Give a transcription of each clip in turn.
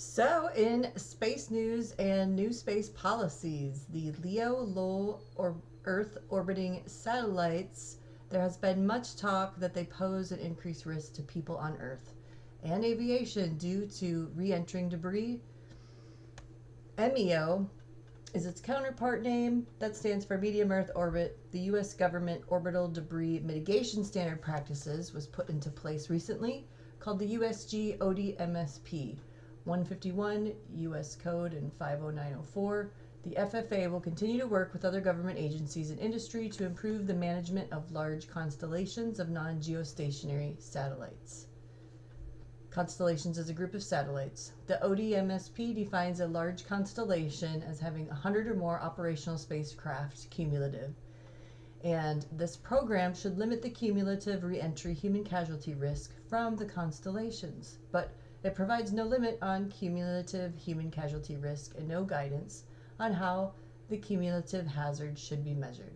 So, in space news and new space policies, the LEO low or Earth orbiting satellites, there has been much talk that they pose an increased risk to people on Earth and aviation due to re entering debris. MEO is its counterpart name that stands for Medium Earth Orbit. The U.S. government orbital debris mitigation standard practices was put into place recently, called the USG ODMSP. 151 U.S. Code and 50904. The FFA will continue to work with other government agencies and industry to improve the management of large constellations of non-geostationary satellites. Constellations is a group of satellites. The ODMSP defines a large constellation as having 100 or more operational spacecraft cumulative. And this program should limit the cumulative re-entry human casualty risk from the constellations. But it provides no limit on cumulative human casualty risk and no guidance on how the cumulative hazard should be measured.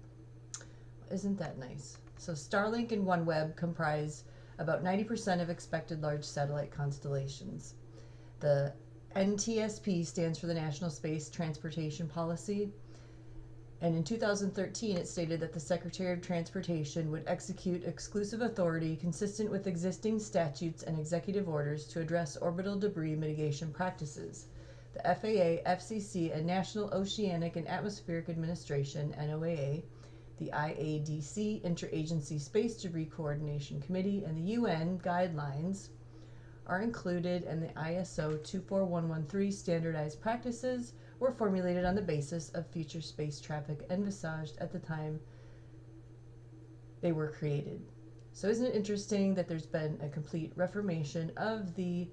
Isn't that nice? So Starlink and OneWeb comprise about 90% of expected large satellite constellations. The NTSP stands for the National Space Transportation Policy. And in 2013, it stated that the Secretary of Transportation would execute exclusive authority consistent with existing statutes and executive orders to address orbital debris mitigation practices. The FAA, FCC, and National Oceanic and Atmospheric Administration, NOAA, the IADC, Interagency Space Debris Coordination Committee, and the UN guidelines are included, and the ISO 24113 standardized practices were formulated on the basis of future space traffic envisaged at the time they were created. So isn't it interesting that there's been a complete reformation of the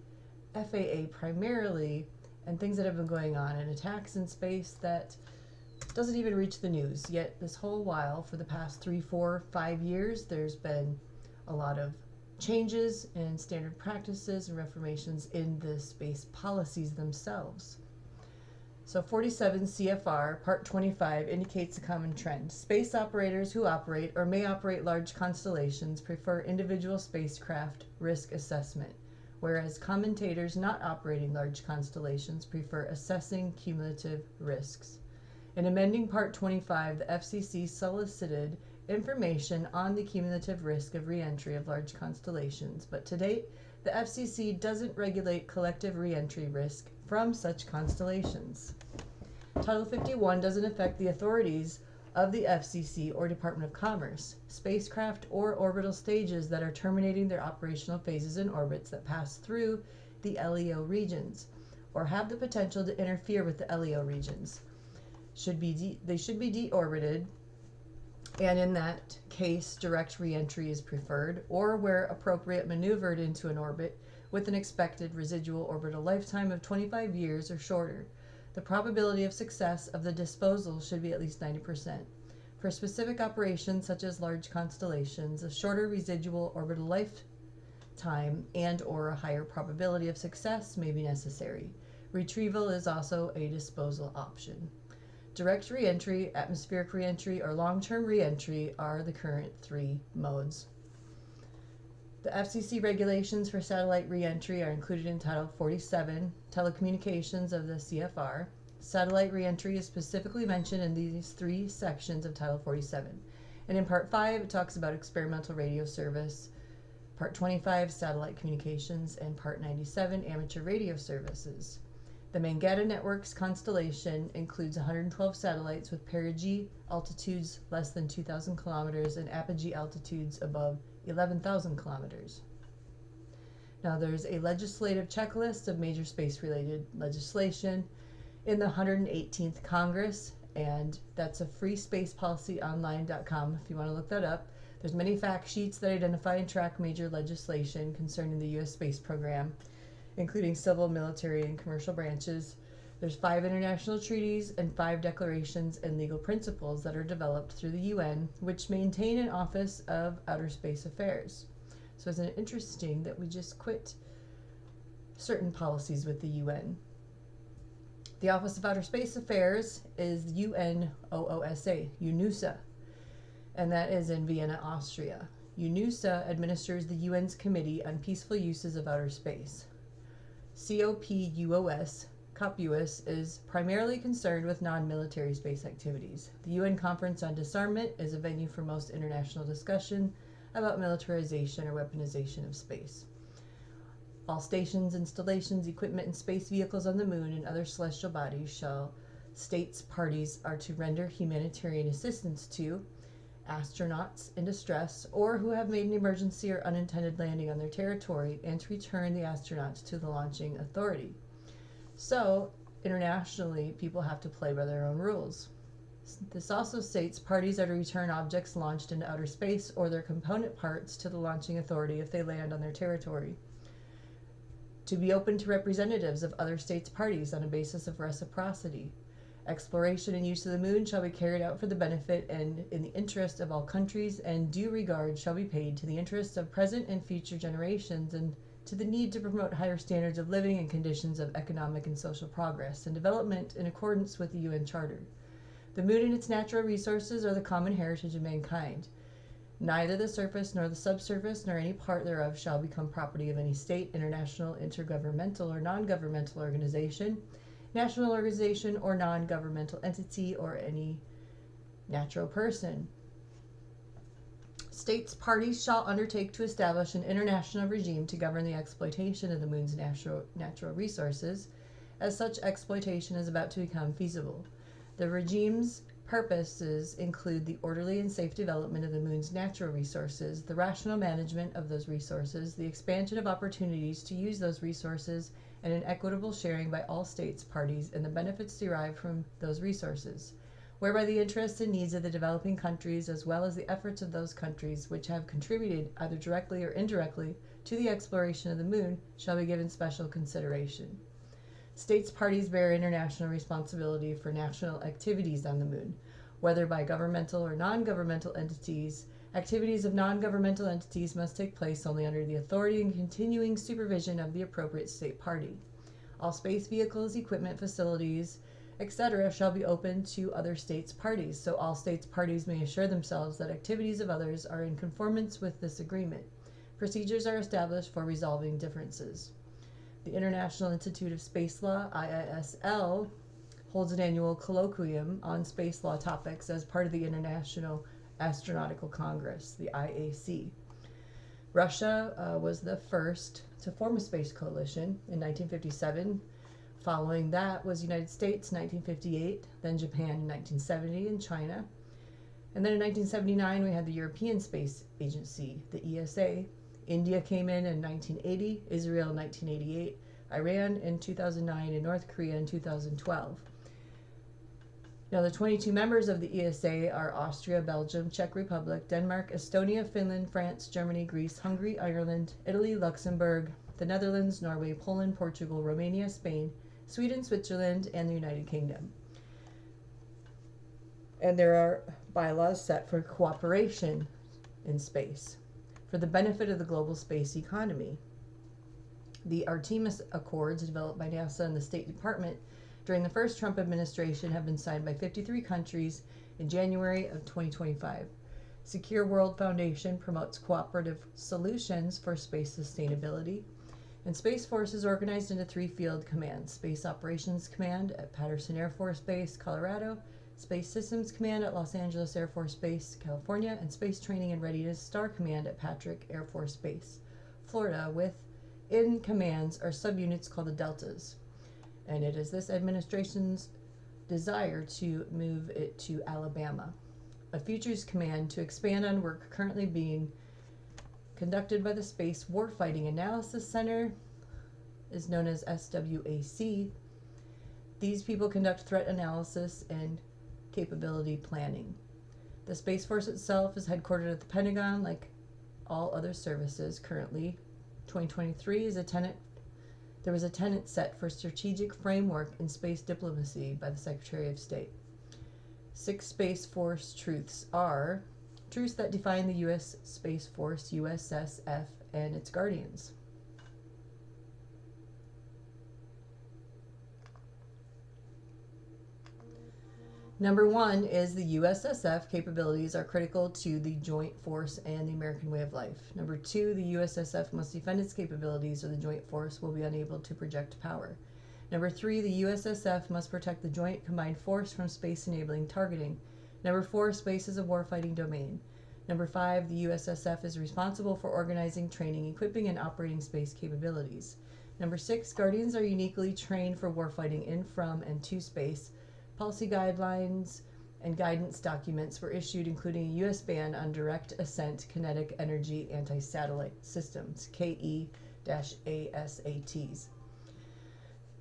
FAA primarily, and things that have been going on, and attacks in space that doesn't even reach the news. Yet this whole while, for the past 3, 4, 5 years, there's been a lot of changes in standard practices and reformations in the space policies themselves. So 47 CFR Part 25 indicates a common trend. Space operators who operate or may operate large constellations prefer individual spacecraft risk assessment, whereas commentators not operating large constellations prefer assessing cumulative risks. In amending Part 25, the FCC solicited information on the cumulative risk of re-entry of large constellations, but to date, the FCC doesn't regulate collective re-entry risk from such constellations. Title 51 doesn't affect the authorities of the FCC or Department of Commerce. Spacecraft or orbital stages that are terminating their operational phases in orbits that pass through the LEO regions or have the potential to interfere with the LEO regions should be deorbited, and in that case, direct re-entry is preferred, or where appropriate, maneuvered into an orbit with an expected residual orbital lifetime of 25 years or shorter. The probability of success of the disposal should be at least 90%. For specific operations such as large constellations, a shorter residual orbital lifetime and or a higher probability of success may be necessary. Retrieval is also a disposal option. Direct re-entry, atmospheric re-entry, or long-term re-entry are the current 3 modes. The FCC regulations for satellite re-entry are included in Title 47, Telecommunications of the CFR. Satellite re-entry is specifically mentioned in these 3 sections of Title 47. And in Part 5, it talks about experimental radio service, Part 25, satellite communications, and Part 97, amateur radio services. The Mangata Network's constellation includes 112 satellites with perigee altitudes less than 2,000 kilometers and apogee altitudes above 11,000 kilometers. Now there's a legislative checklist of major space-related legislation in the 118th Congress, and that's a freespacepolicyonline.com if you want to look that up. There's many fact sheets that identify and track major legislation concerning the U.S. space program, including civil, military, and commercial branches. There's 5 international treaties and 5 declarations and legal principles that are developed through the UN, which maintain an Office of Outer Space Affairs. So isn't it interesting that we just quit certain policies with the UN? The Office of Outer Space Affairs is UNOOSA, and that is in Vienna, Austria. UNOOSA administers the UN's Committee on Peaceful Uses of Outer Space. COPUOS is primarily concerned with non-military space activities. The UN Conference on Disarmament is a venue for most international discussion about militarization or weaponization of space. All stations, installations, equipment, and space vehicles on the moon and other celestial bodies states parties are to render humanitarian assistance to astronauts in distress or who have made an emergency or unintended landing on their territory, and to return the astronauts to the launching authority. So, internationally, people have to play by their own rules. This also states parties are to return objects launched into outer space or their component parts to the launching authority if they land on their territory. To be open to representatives of other states' parties on a basis of reciprocity. Exploration and use of the moon shall be carried out for the benefit and in the interest of all countries, and due regard shall be paid to the interests of present and future generations, and to the need to promote higher standards of living and conditions of economic and social progress and development in accordance with the UN Charter. The moon and its natural resources are the common heritage of mankind. Neither the surface nor the subsurface nor any part thereof shall become property of any state, international, intergovernmental, or non-governmental organization, national organization, or non-governmental entity, or any natural person. States parties shall undertake to establish an international regime to govern the exploitation of the moon's natural resources, as such exploitation is about to become feasible. The regime's purposes include the orderly and safe development of the moon's natural resources, the rational management of those resources, the expansion of opportunities to use those resources, and an equitable sharing by all states parties in the benefits derived from those resources, whereby the interests and needs of the developing countries, as well as the efforts of those countries which have contributed either directly or indirectly to the exploration of the moon, shall be given special consideration. States parties bear international responsibility for national activities on the moon, whether by governmental or non-governmental entities. Activities of non-governmental entities must take place only under the authority and continuing supervision of the appropriate state party. All space vehicles, equipment, facilities, etc. shall be open to other states' parties, so all states' parties may assure themselves that activities of others are in conformance with this agreement. Procedures are established for resolving differences. The International Institute of Space Law, IISL, holds an annual colloquium on space law topics as part of the International Astronautical Congress, the IAC. Russia was the first to form a space coalition in 1957. Following that was United States in 1958, then Japan in 1970, and China. And then in 1979 we had the European Space Agency, the ESA. India came in 1980, Israel in 1988, Iran in 2009, and North Korea in 2012. Now, the 22 members of the ESA are Austria, Belgium, Czech Republic, Denmark, Estonia, Finland, France, Germany, Greece, Hungary, Ireland, Italy, Luxembourg, the Netherlands, Norway, Poland, Portugal, Romania, Spain, Sweden, Switzerland, and the United Kingdom. And there are bylaws set for cooperation in space for the benefit of the global space economy. The Artemis Accords, developed by NASA and the State Department during the first Trump administration, have been signed by 53 countries in January of 2025. Secure World Foundation promotes cooperative solutions for space sustainability. And Space Force is organized into 3 field commands: Space Operations Command at Patterson Air Force Base, Colorado, Space Systems Command at Los Angeles Air Force Base, California, and Space Training and Readiness Star Command at Patrick Air Force Base, Florida. Within commands are subunits called the Deltas. And it is this administration's desire to move it to Alabama. A Futures Command to expand on work currently being conducted by the Space Warfighting Analysis Center is known as SWAC. These people conduct threat analysis and capability planning. The Space Force itself is headquartered at the Pentagon, like all other services. Currently, 2023 is there was a tenet set for strategic framework in space diplomacy by the Secretary of State. 6 Space Force truths are truths that define the U.S. Space Force, USSF, and its guardians. Number one is the USSF capabilities are critical to the joint force and the American way of life. Number two, the USSF must defend its capabilities or the joint force will be unable to project power. Number three, the USSF must protect the joint combined force from space-enabling targeting. Number four, space is a warfighting domain. Number five, the USSF is responsible for organizing, training, equipping, and operating space capabilities. Number six, Guardians are uniquely trained for warfighting in, from, and to space. Policy guidelines and guidance documents were issued, including a U.S. ban on direct ascent kinetic energy anti-satellite systems, KE-ASATs.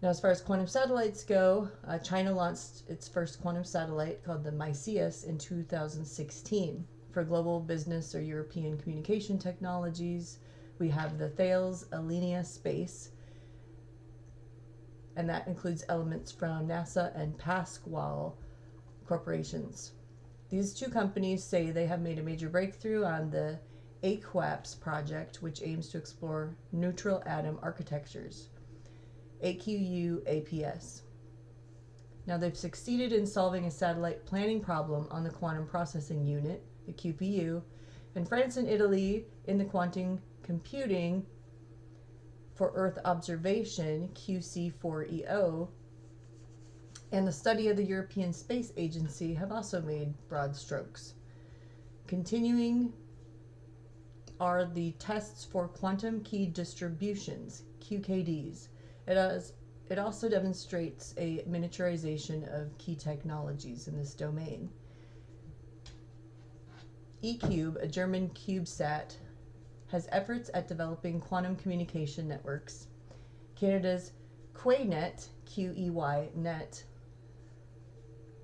Now, as far as quantum satellites go, China launched its first quantum satellite called the Mycius in 2016. For global business or European communication technologies, we have the Thales Alenia Space, and that includes elements from NASA and Pascual corporations. These two companies say they have made a major breakthrough on the AQAPS project, which aims to explore neutral atom architectures. AQUAPS. Now, they've succeeded in solving a satellite planning problem on the Quantum Processing Unit, the QPU, and France and Italy in the quantum computing for Earth observation, QC4EO, and the study of the European Space Agency have also made broad strokes. Continuing are the tests for quantum key distributions, QKDs. It also demonstrates a miniaturization of key technologies in this domain. eCube, a German CubeSat, has efforts at developing quantum communication networks. Canada's QuayNet, QEY-net,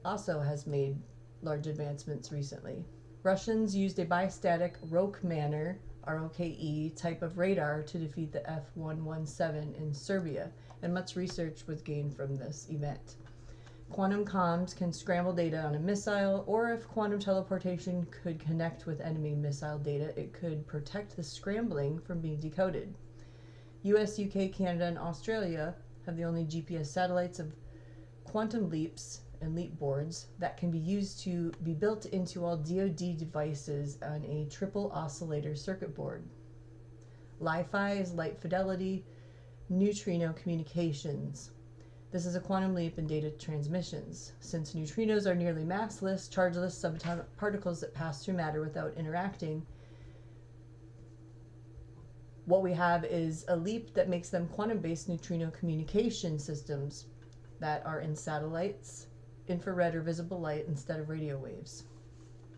also has made large advancements recently. Russians used a bistatic Roke-Manner, ROKE, type of radar to defeat the F-117 in Serbia, and much research was gained from this event. Quantum comms can scramble data on a missile, or if quantum teleportation could connect with enemy missile data, it could protect the scrambling from being decoded. US, UK, Canada, and Australia have the only GPS satellites of quantum leaps and leap boards that can be used to be built into all DoD devices on a triple oscillator circuit board. Li-Fi is light fidelity neutrino communications. This is a quantum leap in data transmissions. Since neutrinos are nearly massless, chargeless subatomic particles that pass through matter without interacting, what we have is a leap that makes them quantum-based neutrino communication systems that are in satellites, infrared or visible light instead of radio waves.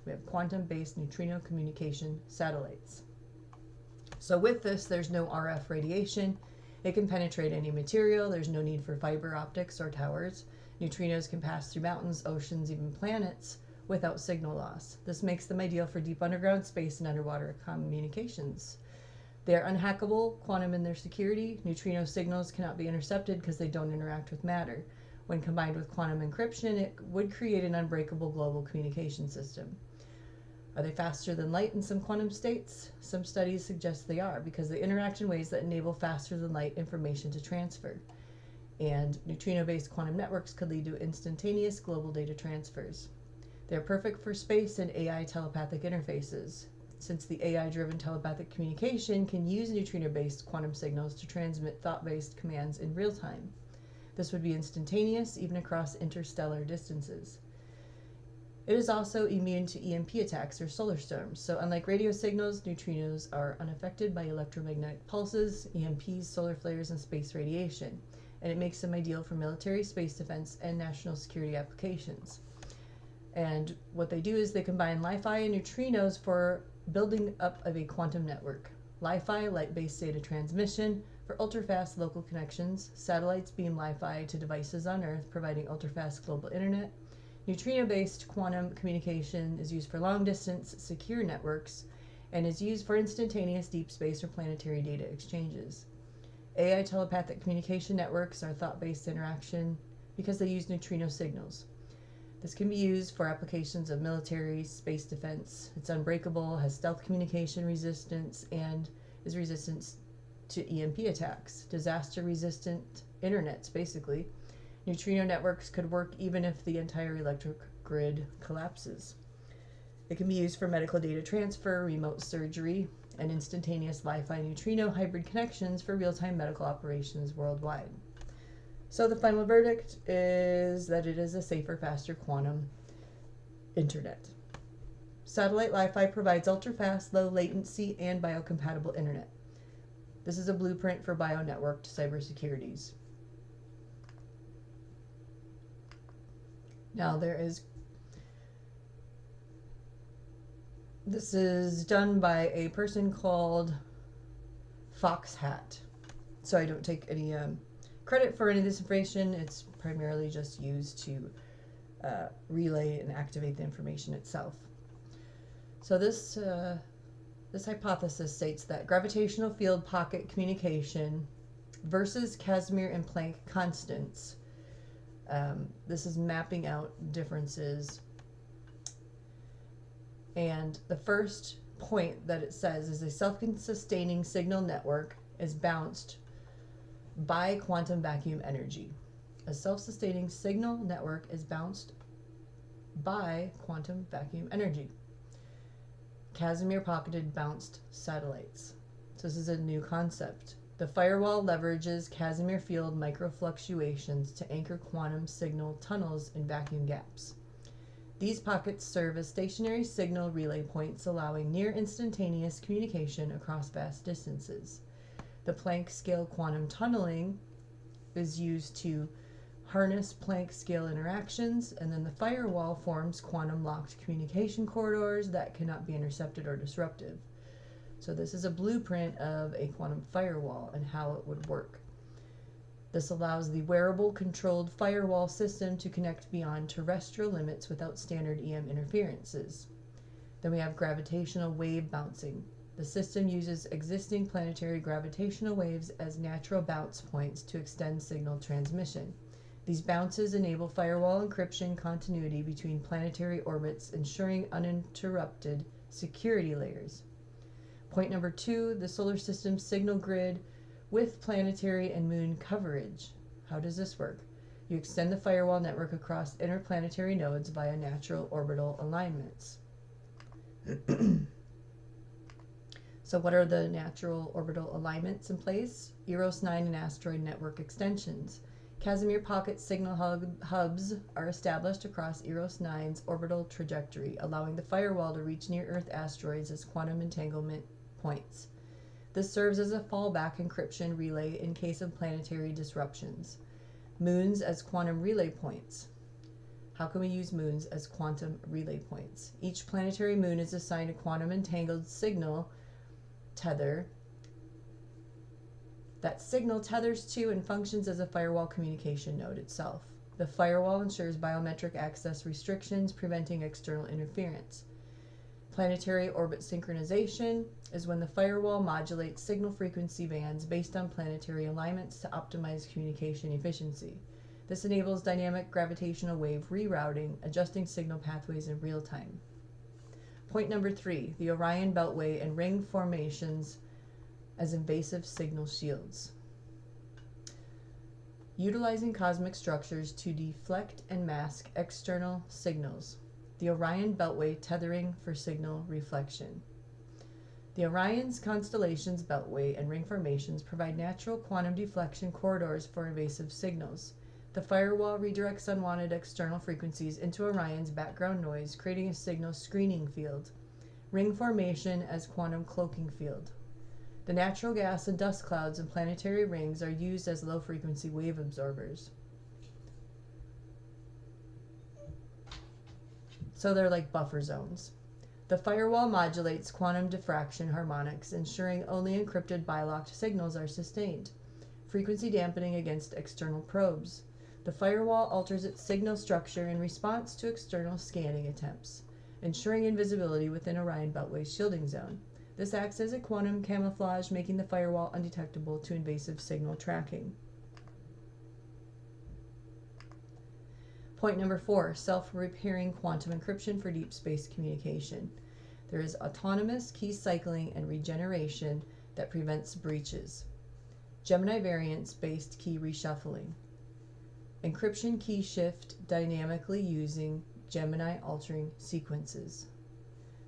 We have quantum-based neutrino communication satellites. So with this, there's no RF radiation. It can penetrate any material. There's no need for fiber optics or towers. Neutrinos can pass through mountains, oceans, even planets without signal loss. This makes them ideal for deep underground space and underwater communications. They are unhackable, quantum in their security. Neutrino signals cannot be intercepted because they don't interact with matter. When combined with quantum encryption, it would create an unbreakable global communication system. Are they faster than light in some quantum states? Some studies suggest they are, because they interact in ways that enable faster than light information to transfer. And neutrino-based quantum networks could lead to instantaneous global data transfers. They're perfect for space and AI telepathic interfaces, since the AI-driven telepathic communication can use neutrino-based quantum signals to transmit thought-based commands in real time. This would be instantaneous, even across interstellar distances. It is also immune to EMP attacks or solar storms, so unlike radio signals, neutrinos are unaffected by electromagnetic pulses, EMPs, solar flares, and space radiation, and it makes them ideal for military, space defense, and national security applications. And what they do is they combine Li-Fi and neutrinos for building up of a quantum network. Li-Fi, light-based data transmission, for ultra-fast local connections. Satellites beam Li-Fi to devices on Earth, providing ultra-fast global internet. Neutrino-based quantum communication is used for long-distance, secure networks, and is used for instantaneous deep space or planetary data exchanges. AI telepathic communication networks are thought-based interaction because they use neutrino signals. This can be used for applications of military, space defense. It's unbreakable, has stealth communication resistance, and is resistant to EMP attacks. Disaster-resistant internets, basically. Neutrino networks could work even if the entire electric grid collapses. It can be used for medical data transfer, remote surgery, and instantaneous Wi-Fi neutrino hybrid connections for real-time medical operations worldwide. So the final verdict is that it is a safer, faster quantum internet. Satellite Wi-Fi provides ultra-fast, low latency, and biocompatible internet. This is a blueprint for bio-networked cybersecurities. Now this is done by a person called Foxhat. So I don't take any credit for any of this information. It's primarily just used to relay and activate the information itself. So this hypothesis states that gravitational field pocket communication versus Casimir and Planck constants. This is mapping out differences. And the first point that it says is a self-sustaining signal network is bounced by quantum vacuum energy. A self-sustaining signal network is bounced by quantum vacuum energy. Casimir pocketed bounced satellites. So this is a new concept. The firewall leverages Casimir field microfluctuations to anchor quantum signal tunnels in vacuum gaps. These pockets serve as stationary signal relay points, allowing near instantaneous communication across vast distances. The Planck scale quantum tunneling is used to harness Planck scale interactions, and then the firewall forms quantum locked communication corridors that cannot be intercepted or disrupted. So this is a blueprint of a quantum firewall and how it would work. This allows the wearable controlled firewall system to connect beyond terrestrial limits without standard EM interferences. Then we have gravitational wave bouncing. The system uses existing planetary gravitational waves as natural bounce points to extend signal transmission. These bounces enable firewall encryption continuity between planetary orbits, ensuring uninterrupted security layers. Point number 2, the solar system signal grid with planetary and moon coverage. How does this work? You extend the firewall network across interplanetary nodes via natural orbital alignments. So what are the natural orbital alignments in place? Eros 9 and asteroid network extensions. Casimir pocket signal hubs are established across Eros 9's orbital trajectory, allowing the firewall to reach near-Earth asteroids as quantum entanglement points. This serves as a fallback encryption relay in case of planetary disruptions. Moons as quantum relay points. How can we use moons as quantum relay points? Each planetary moon is assigned a quantum entangled signal tether. That signal tethers to and functions as a firewall communication node itself. The firewall ensures biometric access restrictions, preventing external interference. Planetary orbit synchronization is when the firewall modulates signal frequency bands based on planetary alignments to optimize communication efficiency. This enables dynamic gravitational wave rerouting, adjusting signal pathways in real time. Point number 3, the Orion Beltway and ring formations as invasive signal shields. Utilizing cosmic structures to deflect and mask external signals. The Orion Beltway tethering for signal reflection. The Orion's constellations, beltway, and ring formations provide natural quantum deflection corridors for invasive signals. The firewall redirects unwanted external frequencies into Orion's background noise, creating a signal screening field. Ring formation as quantum cloaking field. The natural gas and dust clouds in planetary rings are used as low-frequency wave absorbers. So they're like buffer zones. The firewall modulates quantum diffraction harmonics, ensuring only encrypted bilocked signals are sustained. Frequency dampening against external probes. The firewall alters its signal structure in response to external scanning attempts, ensuring invisibility within Orion Beltway's shielding zone. This acts as a quantum camouflage, making the firewall undetectable to invasive signal tracking. Point number 4, self-repairing quantum encryption for deep space communication. There is autonomous key cycling and regeneration that prevents breaches. Gemini variance-based key reshuffling. Encryption key shift dynamically using Gemini-altering sequences.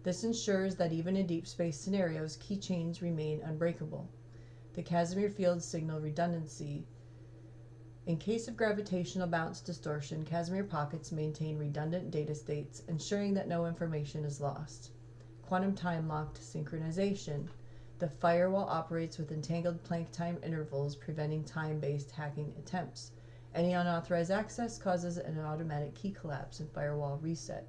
This ensures that even in deep space scenarios, key chains remain unbreakable. The Casimir field signal redundancy. In case of gravitational bounce distortion, Casimir pockets maintain redundant data states, ensuring that no information is lost. Quantum time-locked synchronization. The firewall operates with entangled Planck time intervals, preventing time-based hacking attempts. Any unauthorized access causes an automatic key collapse and firewall reset.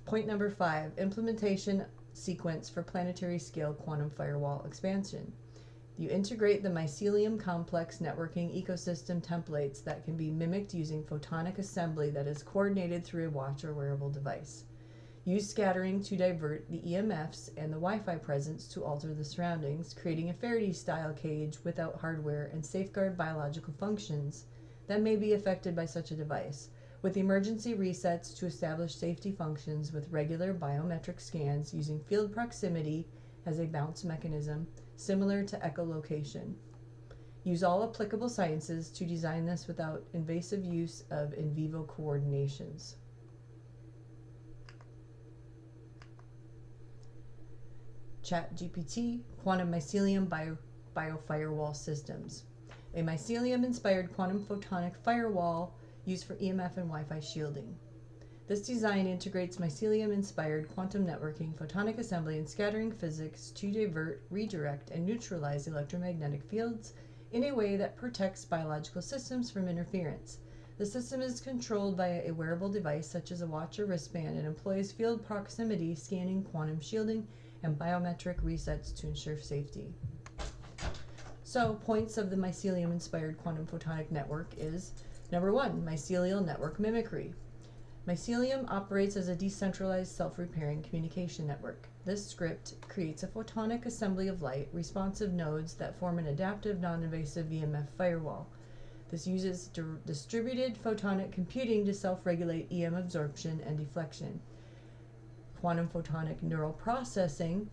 Point number 5, implementation sequence for planetary scale quantum firewall expansion. You integrate the mycelium complex networking ecosystem templates that can be mimicked using photonic assembly that is coordinated through a watch or wearable device. Use scattering to divert the EMFs and the Wi-Fi presence to alter the surroundings, creating a Faraday-style cage without hardware and safeguard biological functions that may be affected by such a device, with emergency resets to establish safety functions with regular biometric scans using field proximity as a bounce mechanism, similar to echolocation. Use all applicable sciences to design this without invasive use of in vivo coordinations. ChatGPT, Quantum Mycelium Biofirewall Systems. A mycelium-inspired quantum photonic firewall used for EMF and Wi-Fi shielding. This design integrates mycelium-inspired quantum networking, photonic assembly, and scattering physics to divert, redirect, and neutralize electromagnetic fields in a way that protects biological systems from interference. The system is controlled via a wearable device such as a watch or wristband and employs field proximity scanning, quantum shielding, and biometric resets to ensure safety. So, points of the mycelium-inspired quantum photonic network is, number 1, mycelial network mimicry. Mycelium operates as a decentralized self-repairing communication network. This script creates a photonic assembly of light, responsive nodes that form an adaptive, non-invasive EMF firewall. This uses distributed photonic computing to self-regulate EM absorption and deflection. Quantum photonic neural processing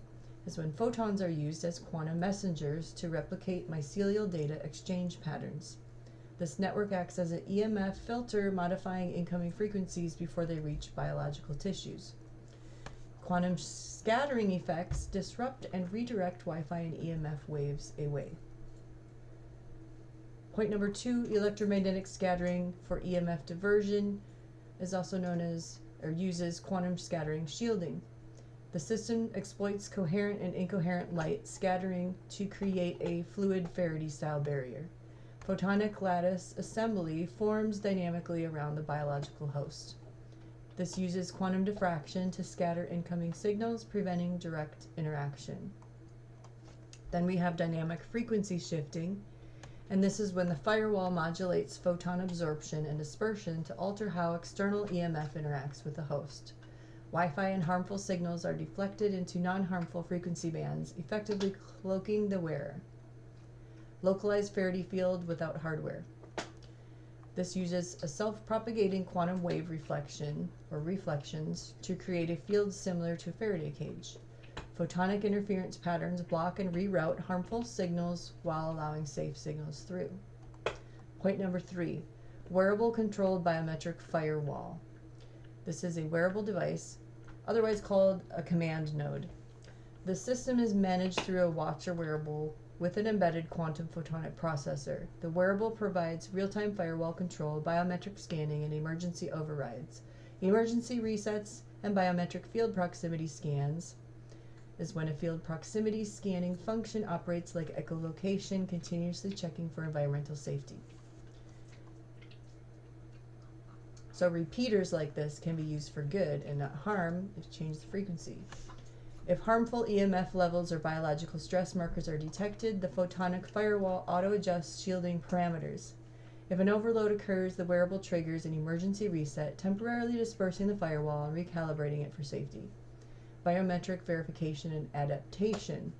is when photons are used as quantum messengers to replicate mycelial data exchange patterns. This network acts as an EMF filter, modifying incoming frequencies before they reach biological tissues. Quantum scattering effects disrupt and redirect Wi-Fi and EMF waves away. Point number 2, electromagnetic scattering for EMF diversion is also known as or uses quantum scattering shielding. The system exploits coherent and incoherent light scattering to create a fluid Faraday-style barrier. Photonic lattice assembly forms dynamically around the biological host. This uses quantum diffraction to scatter incoming signals, preventing direct interaction. Then we have dynamic frequency shifting, and this is when the firewall modulates photon absorption and dispersion to alter how external EMF interacts with the host. Wi-Fi and harmful signals are deflected into non-harmful frequency bands, effectively cloaking the wearer. Localized Faraday field without hardware. This uses a self-propagating quantum wave reflection or reflections to create a field similar to a Faraday cage. Photonic interference patterns block and reroute harmful signals while allowing safe signals through. Point number 3, wearable controlled biometric firewall. This is a wearable device, otherwise called a command node. The system is managed through a watch or wearable with an embedded quantum photonic processor. The wearable provides real-time firewall control, biometric scanning, and emergency overrides. Emergency resets and biometric field proximity scans is when a field proximity scanning function operates like echolocation, continuously checking for environmental safety. So repeaters like this can be used for good and not harm if you change the frequency. If harmful EMF levels or biological stress markers are detected, the photonic firewall auto-adjusts shielding parameters. If an overload occurs, the wearable triggers an emergency reset, temporarily dispersing the firewall and recalibrating it for safety. Biometric verification and adaptation.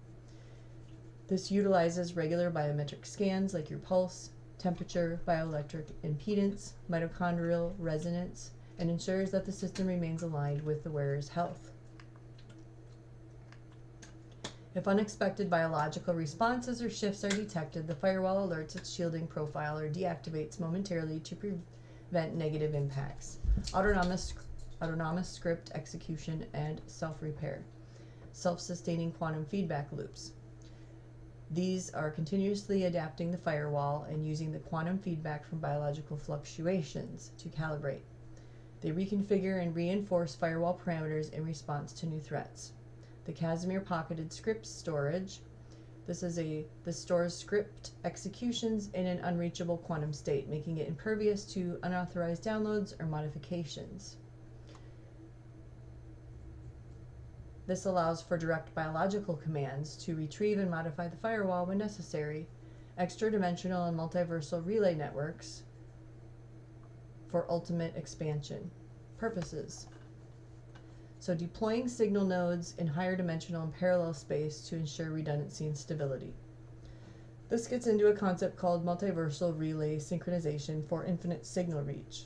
This utilizes regular biometric scans like your pulse, temperature, bioelectric impedance, mitochondrial resonance, and ensures that the system remains aligned with the wearer's health. If unexpected biological responses or shifts are detected, the firewall alerts its shielding profile or deactivates momentarily to negative impacts. Autonomous script execution and self-repair. Self-sustaining quantum feedback loops. These are continuously adapting the firewall and using the quantum feedback from biological fluctuations to calibrate. They reconfigure and reinforce firewall parameters in response to new threats. The Casimir pocketed script storage. This stores script executions in an unreachable quantum state, making it impervious to unauthorized downloads or modifications. This allows for direct biological commands to retrieve and modify the firewall when necessary. Extra-dimensional and multiversal relay networks for ultimate expansion purposes. So deploying signal nodes in higher dimensional and parallel space to ensure redundancy and stability. This gets into a concept called multiversal relay synchronization for infinite signal reach.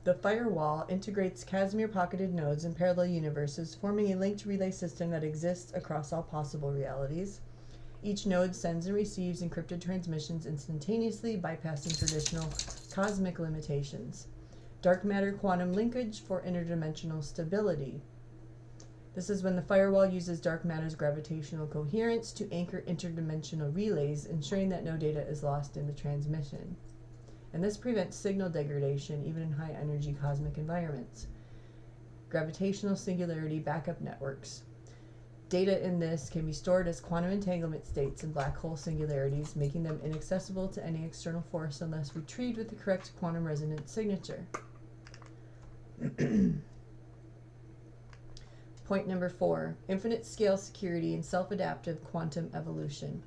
The firewall integrates Casimir pocketed nodes in parallel universes, forming a linked relay system that exists across all possible realities. Each node sends and receives encrypted transmissions instantaneously, bypassing traditional cosmic limitations. Dark matter quantum linkage for interdimensional stability. This is when the firewall uses dark matter's gravitational coherence to anchor interdimensional relays, ensuring that no data is lost in the transmission. And this prevents signal degradation even in high energy cosmic environments. Gravitational singularity backup networks. Data in this can be stored as quantum entanglement states in black hole singularities, making them inaccessible to any external force unless retrieved with the correct quantum resonance signature. Point number 4, infinite scale security and self-adaptive quantum evolution.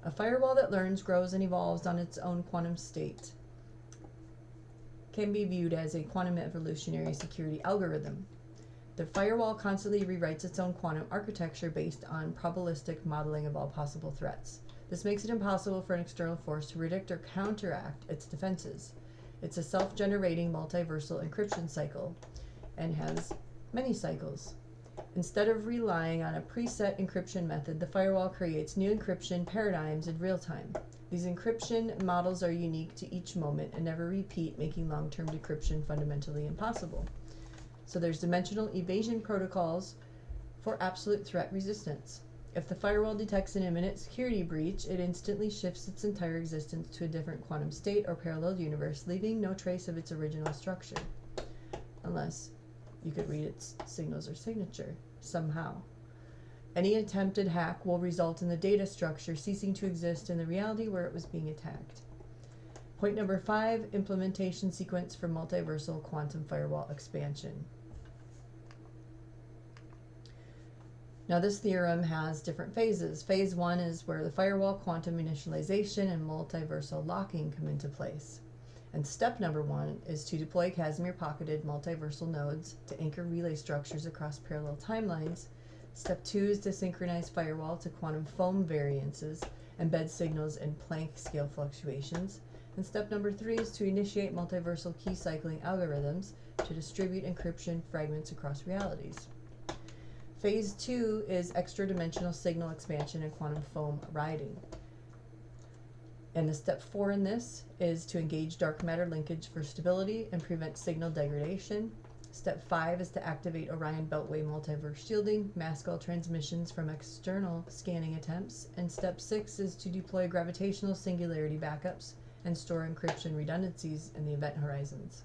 A firewall that learns, grows, and evolves on its own quantum state can be viewed as a quantum evolutionary security algorithm. The firewall constantly rewrites its own quantum architecture based on probabilistic modeling of all possible threats. This makes it impossible for an external force to predict or counteract its defenses. It's a self-generating multiversal encryption cycle and has many cycles. Instead of relying on a preset encryption method, the firewall creates new encryption paradigms in real time. These encryption models are unique to each moment and never repeat, making long-term decryption fundamentally impossible. So there's dimensional evasion protocols for absolute threat resistance. If the firewall detects an imminent security breach, it instantly shifts its entire existence to a different quantum state or parallel universe, leaving no trace of its original structure, unless you could read its signals or signature somehow. Any attempted hack will result in the data structure ceasing to exist in the reality where it was being attacked. Point number 5, implementation sequence for multiversal quantum firewall expansion. Now this theorem has different phases. Phase 1 is where the firewall quantum initialization and multiversal locking come into place. And step number 1 is to deploy Casimir pocketed multiversal nodes to anchor relay structures across parallel timelines. Step 2 is to synchronize firewall to quantum foam variances, embed signals in Planck scale fluctuations. And step number 3 is to initiate multiversal key cycling algorithms to distribute encryption fragments across realities. Phase 2 is extra-dimensional signal expansion and quantum foam riding. And the step 4 in this is to engage dark matter linkage for stability and prevent signal degradation. Step 5 is to activate Orion Beltway multiverse shielding, mask all transmissions from external scanning attempts. And step 6 is to deploy gravitational singularity backups and store encryption redundancies in the event horizons.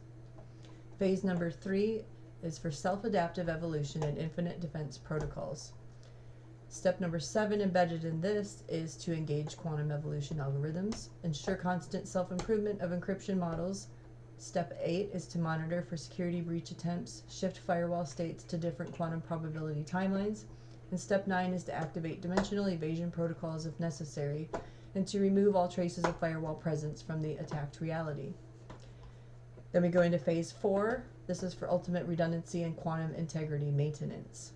Phase number 3 is for self-adaptive evolution and infinite defense protocols. Step number 7 embedded in this is to engage quantum evolution algorithms, ensure constant self-improvement of encryption models. Step 8 is to monitor for security breach attempts, shift firewall states to different quantum probability timelines. And step 9 is to activate dimensional evasion protocols if necessary, and to remove all traces of firewall presence from the attacked reality. Then we go into phase 4. This is for ultimate redundancy and quantum integrity maintenance.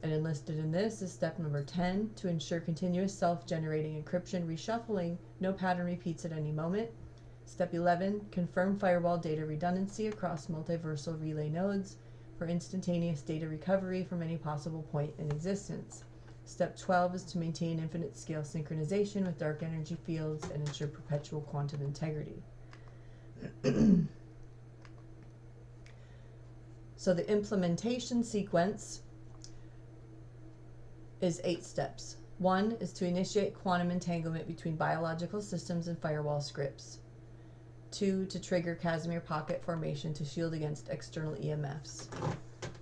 And enlisted in this is step number 10, to ensure continuous self-generating encryption reshuffling, no pattern repeats at any moment. Step 11, confirm firewall data redundancy across multiversal relay nodes for instantaneous data recovery from any possible point in existence. Step 12 is to maintain infinite scale synchronization with dark energy fields and ensure perpetual quantum integrity. So the implementation sequence is 8 steps. 1 is to initiate quantum entanglement between biological systems and firewall scripts. 2, to trigger Casimir pocket formation to shield against external EMFs.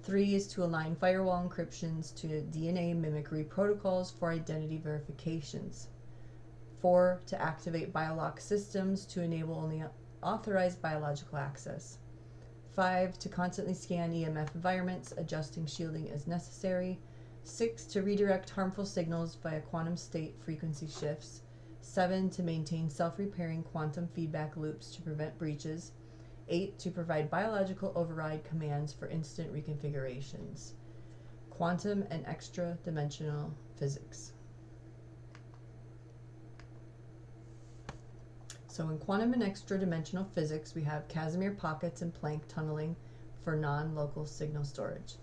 3 is to align firewall encryptions to DNA mimicry protocols for identity verifications. 4, to activate biolock systems to enable only authorized biological access. 5, to constantly scan EMF environments, adjusting shielding as necessary. 6, to redirect harmful signals via quantum state frequency shifts. 7, to maintain self-repairing quantum feedback loops to prevent breaches. 8, to provide biological override commands for instant reconfigurations. Quantum and extra-dimensional physics. So in quantum and extra-dimensional physics, we have Casimir pockets and Planck tunneling for non-local signal storage.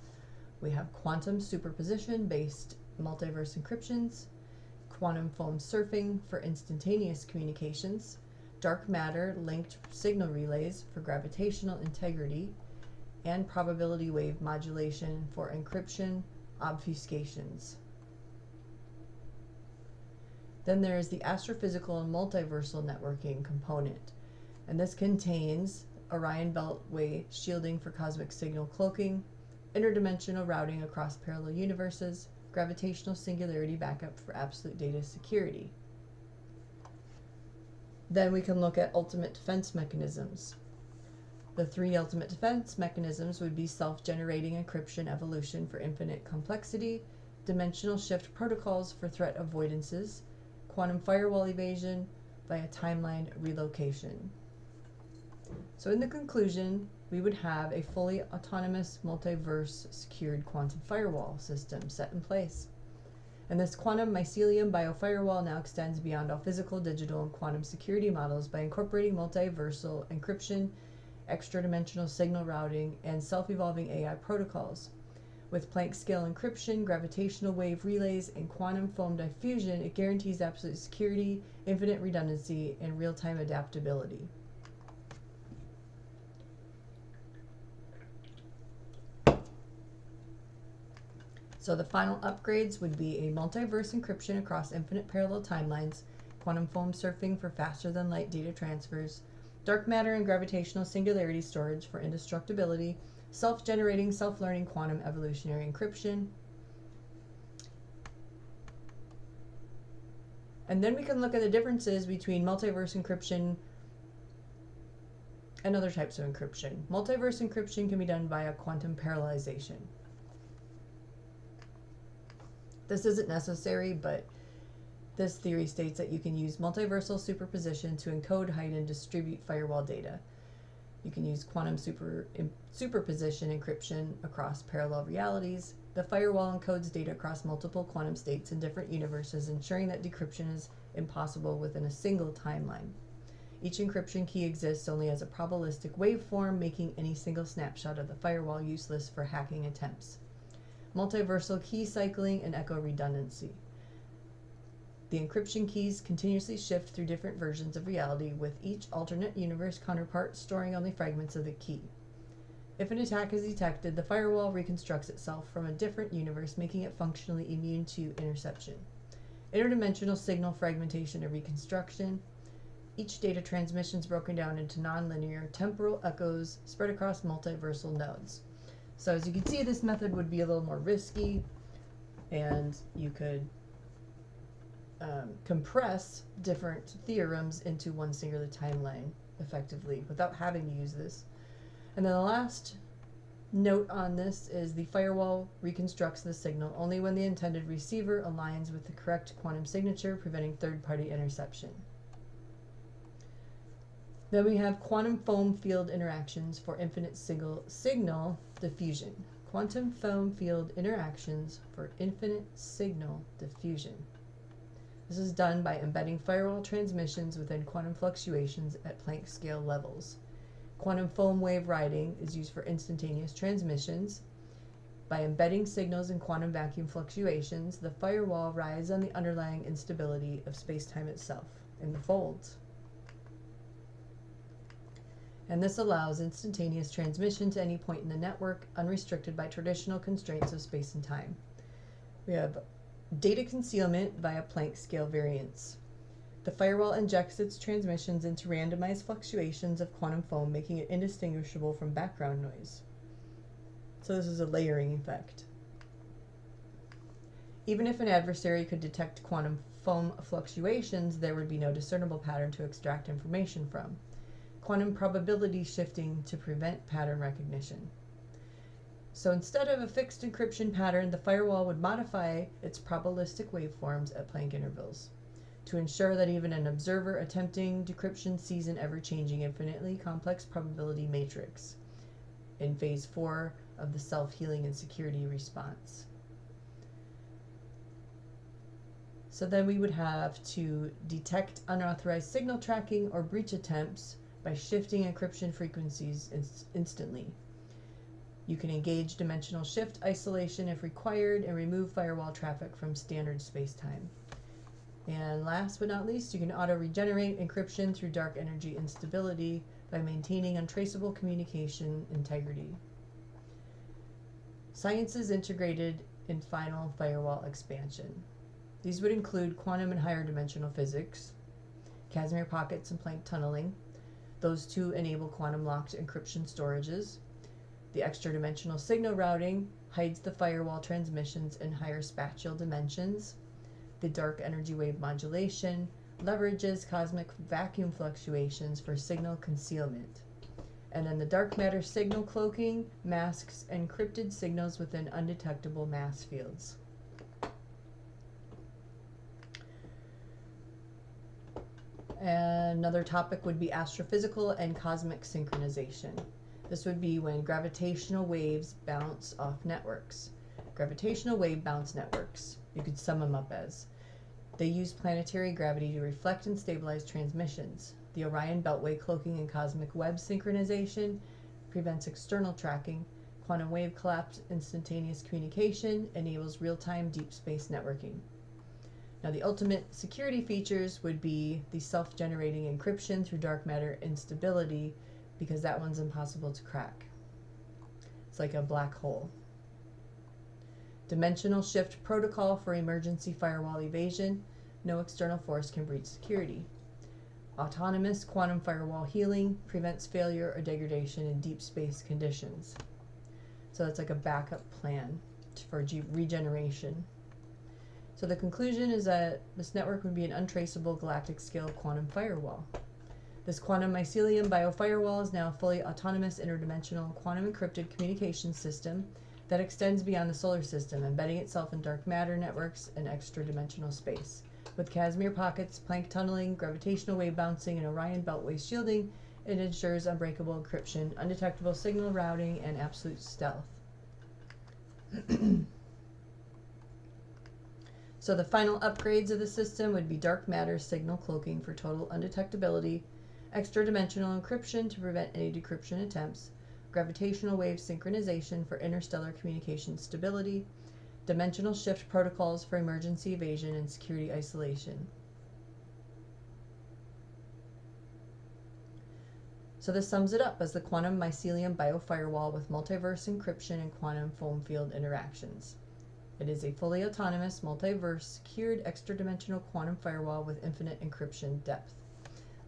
We have quantum superposition-based multiverse encryptions, quantum foam surfing for instantaneous communications, dark matter linked signal relays for gravitational integrity, and probability wave modulation for encryption obfuscations. Then there is the astrophysical and multiversal networking component, and this contains Orion Beltway shielding for cosmic signal cloaking, interdimensional routing across parallel universes, gravitational singularity backup for absolute data security. Then we can look at ultimate defense mechanisms. The 3 ultimate defense mechanisms would be self-generating encryption evolution for infinite complexity, dimensional shift protocols for threat avoidances, quantum firewall evasion via timeline relocation. So in the conclusion, we would have a fully autonomous, multiverse, secured quantum firewall system set in place. And this quantum mycelium biofirewall now extends beyond all physical, digital, and quantum security models by incorporating multiversal encryption, extra-dimensional signal routing, and self-evolving AI protocols. With Planck scale encryption, gravitational wave relays, and quantum foam diffusion, it guarantees absolute security, infinite redundancy, and real-time adaptability. So the final upgrades would be a multiverse encryption across infinite parallel timelines, quantum foam surfing for faster than light data transfers, dark matter and gravitational singularity storage for indestructibility, self-generating, self-learning quantum evolutionary encryption. And then we can look at the differences between multiverse encryption and other types of encryption. Multiverse encryption can be done via quantum parallelization. This isn't necessary, but this theory states that you can use multiversal superposition to encode, hide, and distribute firewall data. You can use quantum superposition encryption across parallel realities. The firewall encodes data across multiple quantum states in different universes, ensuring that decryption is impossible within a single timeline. Each encryption key exists only as a probabilistic waveform, making any single snapshot of the firewall useless for hacking attempts. Multiversal key cycling and echo redundancy. The encryption keys continuously shift through different versions of reality, with each alternate universe counterpart storing only fragments of the key. If an attack is detected, the firewall reconstructs itself from a different universe, making it functionally immune to interception. Interdimensional signal fragmentation and reconstruction. Each data transmission is broken down into nonlinear temporal echoes spread across multiversal nodes. So as you can see, this method would be a little more risky, and you could compress different theorems into one singular timeline effectively without having to use this. And then the last note on this is the firewall reconstructs the signal only when the intended receiver aligns with the correct quantum signature, preventing third-party interception. Then we have quantum foam field interactions for infinite signal diffusion. Quantum foam field interactions for infinite signal diffusion. This is done by embedding firewall transmissions within quantum fluctuations at Planck scale levels. Quantum foam wave riding is used for instantaneous transmissions. By embedding signals in quantum vacuum fluctuations, the firewall rides on the underlying instability of space-time itself in the folds. And this allows instantaneous transmission to any point in the network, unrestricted by traditional constraints of space and time. We have data concealment via Planck scale variance. The firewall injects its transmissions into randomized fluctuations of quantum foam, making it indistinguishable from background noise. So this is a layering effect. Even if an adversary could detect quantum foam fluctuations, there would be no discernible pattern to extract information from. Quantum probability shifting to prevent pattern recognition. So instead of a fixed encryption pattern, the firewall would modify its probabilistic waveforms at Planck intervals to ensure that even an observer attempting decryption sees an ever-changing, infinitely complex probability matrix in phase 4 of the self-healing and security response. So then we would have to detect unauthorized signal tracking or breach attempts by shifting encryption frequencies instantly. You can engage dimensional shift isolation if required and remove firewall traffic from standard spacetime. And last but not least, you can auto-regenerate encryption through dark energy instability by maintaining untraceable communication integrity. Science is integrated in final firewall expansion. These would include quantum and higher dimensional physics, Casimir pockets and Planck tunneling. Those two enable quantum locked encryption storages. The extra dimensional signal routing hides the firewall transmissions in higher spatial dimensions. The dark energy wave modulation leverages cosmic vacuum fluctuations for signal concealment. And then the dark matter signal cloaking masks encrypted signals within undetectable mass fields. And another topic would be astrophysical and cosmic synchronization. This would be when gravitational waves bounce off networks. Gravitational wave bounce networks, you could sum them up as. They use planetary gravity to reflect and stabilize transmissions. The Orion Beltway cloaking and cosmic web synchronization prevents external tracking. Quantum wave collapse instantaneous communication enables real-time deep space networking. Now the ultimate security features would be the self-generating encryption through dark matter instability, because that one's impossible to crack. It's like a black hole. Dimensional shift protocol for emergency firewall evasion. No external force can breach security. Autonomous quantum firewall healing prevents failure or degradation in deep space conditions. So that's like a backup plan for regeneration. So the conclusion is that this network would be an untraceable galactic scale quantum firewall. This quantum mycelium biofirewall is now a fully autonomous interdimensional quantum encrypted communication system that extends beyond the solar system, embedding itself in dark matter networks and extra-dimensional space. With Casimir pockets, Planck tunneling, gravitational wave bouncing, and Orion beltway shielding, it ensures unbreakable encryption, undetectable signal routing, and absolute stealth. So the final upgrades of the system would be dark matter signal cloaking for total undetectability, extra-dimensional encryption to prevent any decryption attempts, gravitational wave synchronization for interstellar communication stability, dimensional shift protocols for emergency evasion and security isolation. So this sums it up as the quantum mycelium biofirewall with multiverse encryption and quantum foam field interactions. It is a fully autonomous, multiverse, secured, extra-dimensional quantum firewall with infinite encryption depth.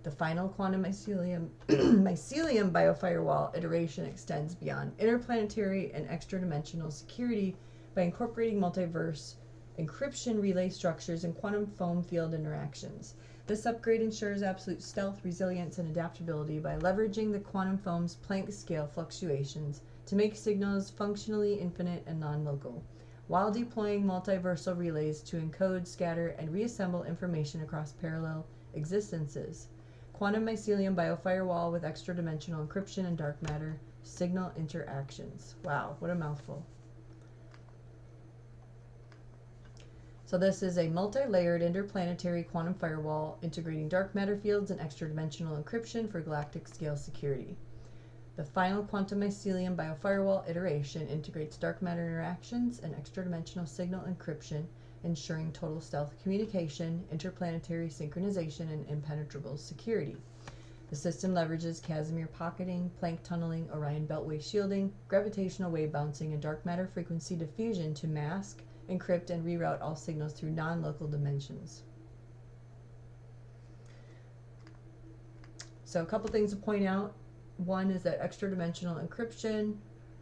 The final quantum mycelium biofirewall iteration extends beyond interplanetary and extra-dimensional security by incorporating multiverse encryption relay structures and quantum foam field interactions. This upgrade ensures absolute stealth, resilience, and adaptability by leveraging the quantum foam's Planck scale fluctuations to make signals functionally infinite and non-local, while deploying multiversal relays to encode, scatter, and reassemble information across parallel existences. Quantum mycelium biofirewall with extra-dimensional encryption and dark matter signal interactions. Wow, what a mouthful. So this is a multi-layered interplanetary quantum firewall integrating dark matter fields and extra-dimensional encryption for galactic scale security. The final quantum mycelium biofirewall iteration integrates dark matter interactions and extra-dimensional signal encryption, ensuring total stealth communication, interplanetary synchronization, and impenetrable security. The system leverages Casimir pocketing, PLANCK tunneling, Orion beltway shielding, gravitational wave bouncing, and dark matter frequency diffusion to mask, encrypt, and reroute all signals through non-local dimensions. So a couple things to point out. One is that extra-dimensional encryption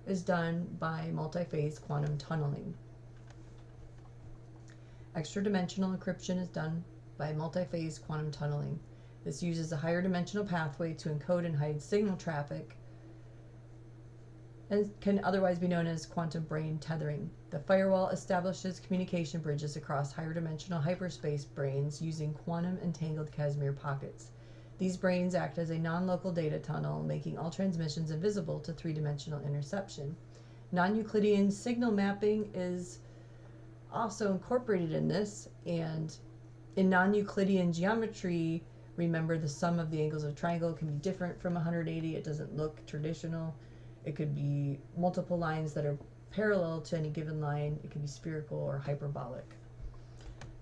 is done by multi-phase quantum tunneling. Extra-dimensional encryption is done by multi-phase quantum tunneling. This uses a higher dimensional pathway to encode and hide signal traffic and can otherwise be known as quantum brain tethering. The firewall establishes communication bridges across higher dimensional hyperspace branes using quantum entangled Casimir pockets. These branes act as a non-local data tunnel, making all transmissions invisible to three-dimensional interception. Non-Euclidean signal mapping is also incorporated in this, and in non-Euclidean geometry, remember the sum of the angles of a triangle can be different from 180. It doesn't look traditional. It could be multiple lines that are parallel to any given line. It could be spherical or hyperbolic.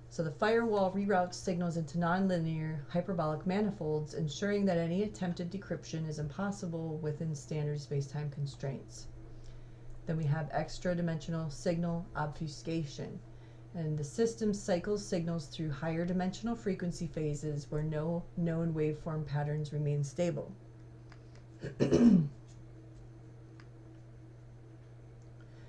So the firewall reroutes signals into nonlinear hyperbolic manifolds, ensuring that any attempted decryption is impossible within standard spacetime constraints. Then we have extra-dimensional signal obfuscation. And the system cycles signals through higher dimensional frequency phases where no known waveform patterns remain stable.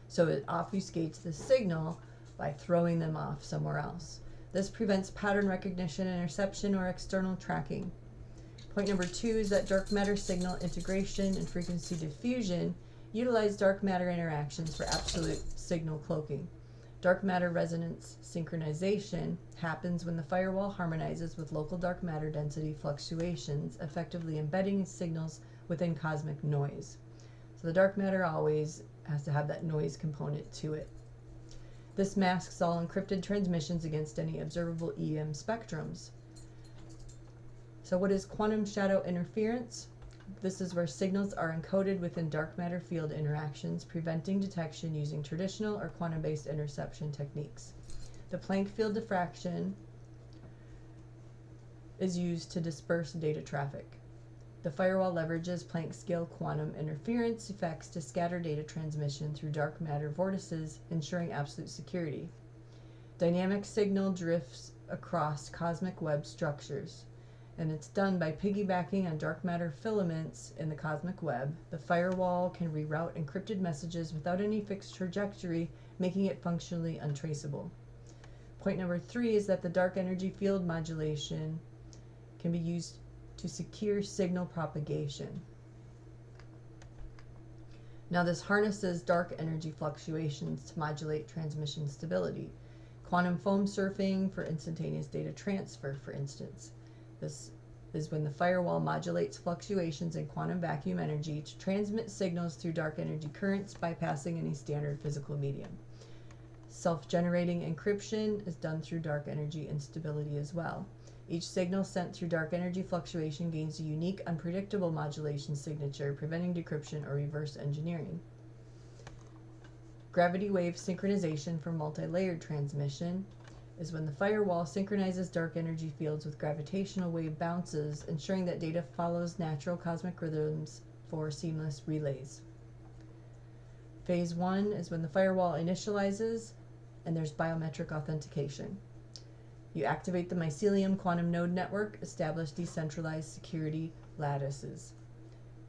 So it obfuscates the signal by throwing them off somewhere else. This prevents pattern recognition, interception, or external tracking. Point number 2 is that dark matter signal integration and frequency diffusion utilize dark matter interactions for absolute signal cloaking. Dark matter resonance synchronization happens when the firewall harmonizes with local dark matter density fluctuations, effectively embedding signals within cosmic noise. So the dark matter always has to have that noise component to it. This masks all encrypted transmissions against any observable EM spectrums. So what is quantum shadow interference? This is where signals are encoded within dark matter field interactions, preventing detection using traditional or quantum-based interception techniques. The Planck field diffraction is used to disperse data traffic. The firewall leverages Planck scale quantum interference effects to scatter data transmission through dark matter vortices, ensuring absolute security. Dynamic signal drifts across cosmic web structures, and it's done by piggybacking on dark matter filaments in the cosmic web. The firewall can reroute encrypted messages without any fixed trajectory, making it functionally untraceable. Point number 3 is that the dark energy field modulation can be used to secure signal propagation. Now this harnesses dark energy fluctuations to modulate transmission stability. Quantum foam surfing for instantaneous data transfer, for instance. This is when the firewall modulates fluctuations in quantum vacuum energy to transmit signals through dark energy currents, bypassing any standard physical medium. Self-generating encryption is done through dark energy instability as well. Each signal sent through dark energy fluctuation gains a unique, unpredictable modulation signature, preventing decryption or reverse engineering. Gravity wave synchronization for multi-layered transmission is when the firewall synchronizes dark energy fields with gravitational wave bounces, ensuring that data follows natural cosmic rhythms for seamless relays. Phase 1 is when the firewall initializes and there's biometric authentication. You activate the mycelium quantum node network, establish decentralized security lattices.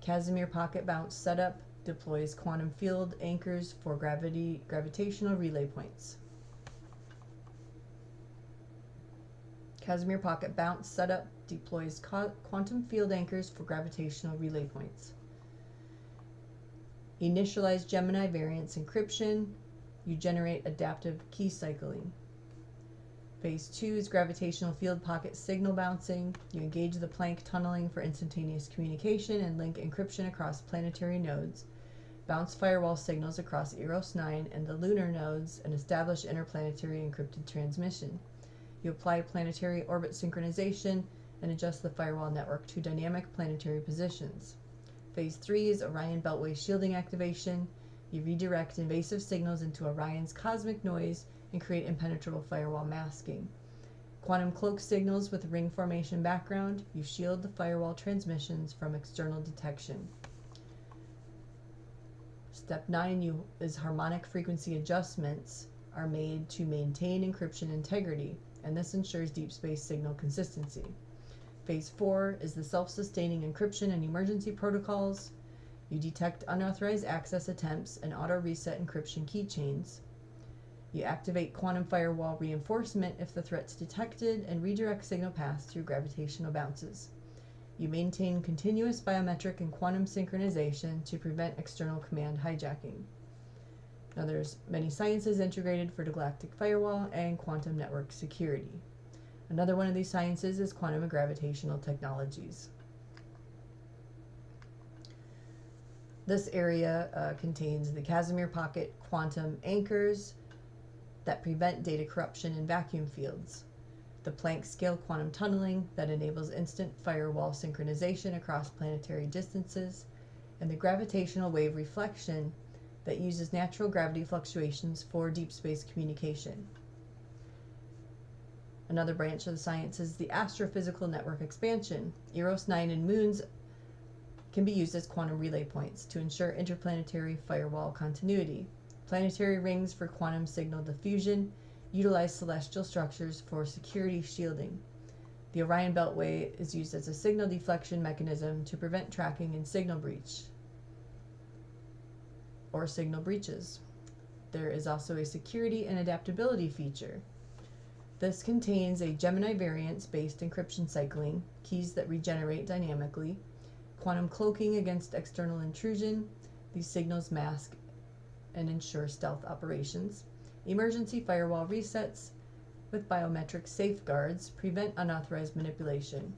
Casimir pocket bounce setup deploys quantum field anchors for gravitational relay points. Casimir pocket bounce setup deploys quantum field anchors for gravitational relay points. Initialize Gemini variance encryption. You generate adaptive key cycling. Phase 2 is gravitational field pocket signal bouncing. You engage the Planck tunneling for instantaneous communication and link encryption across planetary nodes. Bounce firewall signals across Eros 9 and the lunar nodes and establish interplanetary encrypted transmission. You apply planetary orbit synchronization and adjust the firewall network to dynamic planetary positions. Phase 3 is Orion beltway shielding activation. You redirect invasive signals into Orion's cosmic noise and create impenetrable firewall masking. Quantum cloak signals with ring formation background. You shield the firewall transmissions from external detection. Step 9 is harmonic frequency adjustments are made to maintain encryption integrity, and this ensures deep space signal consistency. Phase 4 is the self-sustaining encryption and emergency protocols. You detect unauthorized access attempts and auto-reset encryption keychains. You activate quantum firewall reinforcement if the threat's detected and redirect signal paths through gravitational bounces. You maintain continuous biometric and quantum synchronization to prevent external command hijacking. Now there's many sciences integrated for the galactic firewall and quantum network security. Another one of these sciences is quantum and gravitational technologies. This area contains the Casimir pocket quantum anchors that prevent data corruption in vacuum fields, the Planck scale quantum tunneling that enables instant firewall synchronization across planetary distances, and the gravitational wave reflection that uses natural gravity fluctuations for deep space communication. Another branch of the science is the astrophysical network expansion. Eros 9 and moons can be used as quantum relay points to ensure interplanetary firewall continuity. Planetary rings for quantum signal diffusion utilize celestial structures for security shielding. The Orion Beltway is used as a signal deflection mechanism to prevent tracking and signal breach or signal breaches. There is also a security and adaptability feature. This contains a Gemini variance-based encryption cycling, keys that regenerate dynamically, quantum cloaking against external intrusion. These signals mask and ensure stealth operations. Emergency firewall resets with biometric safeguards prevent unauthorized manipulation.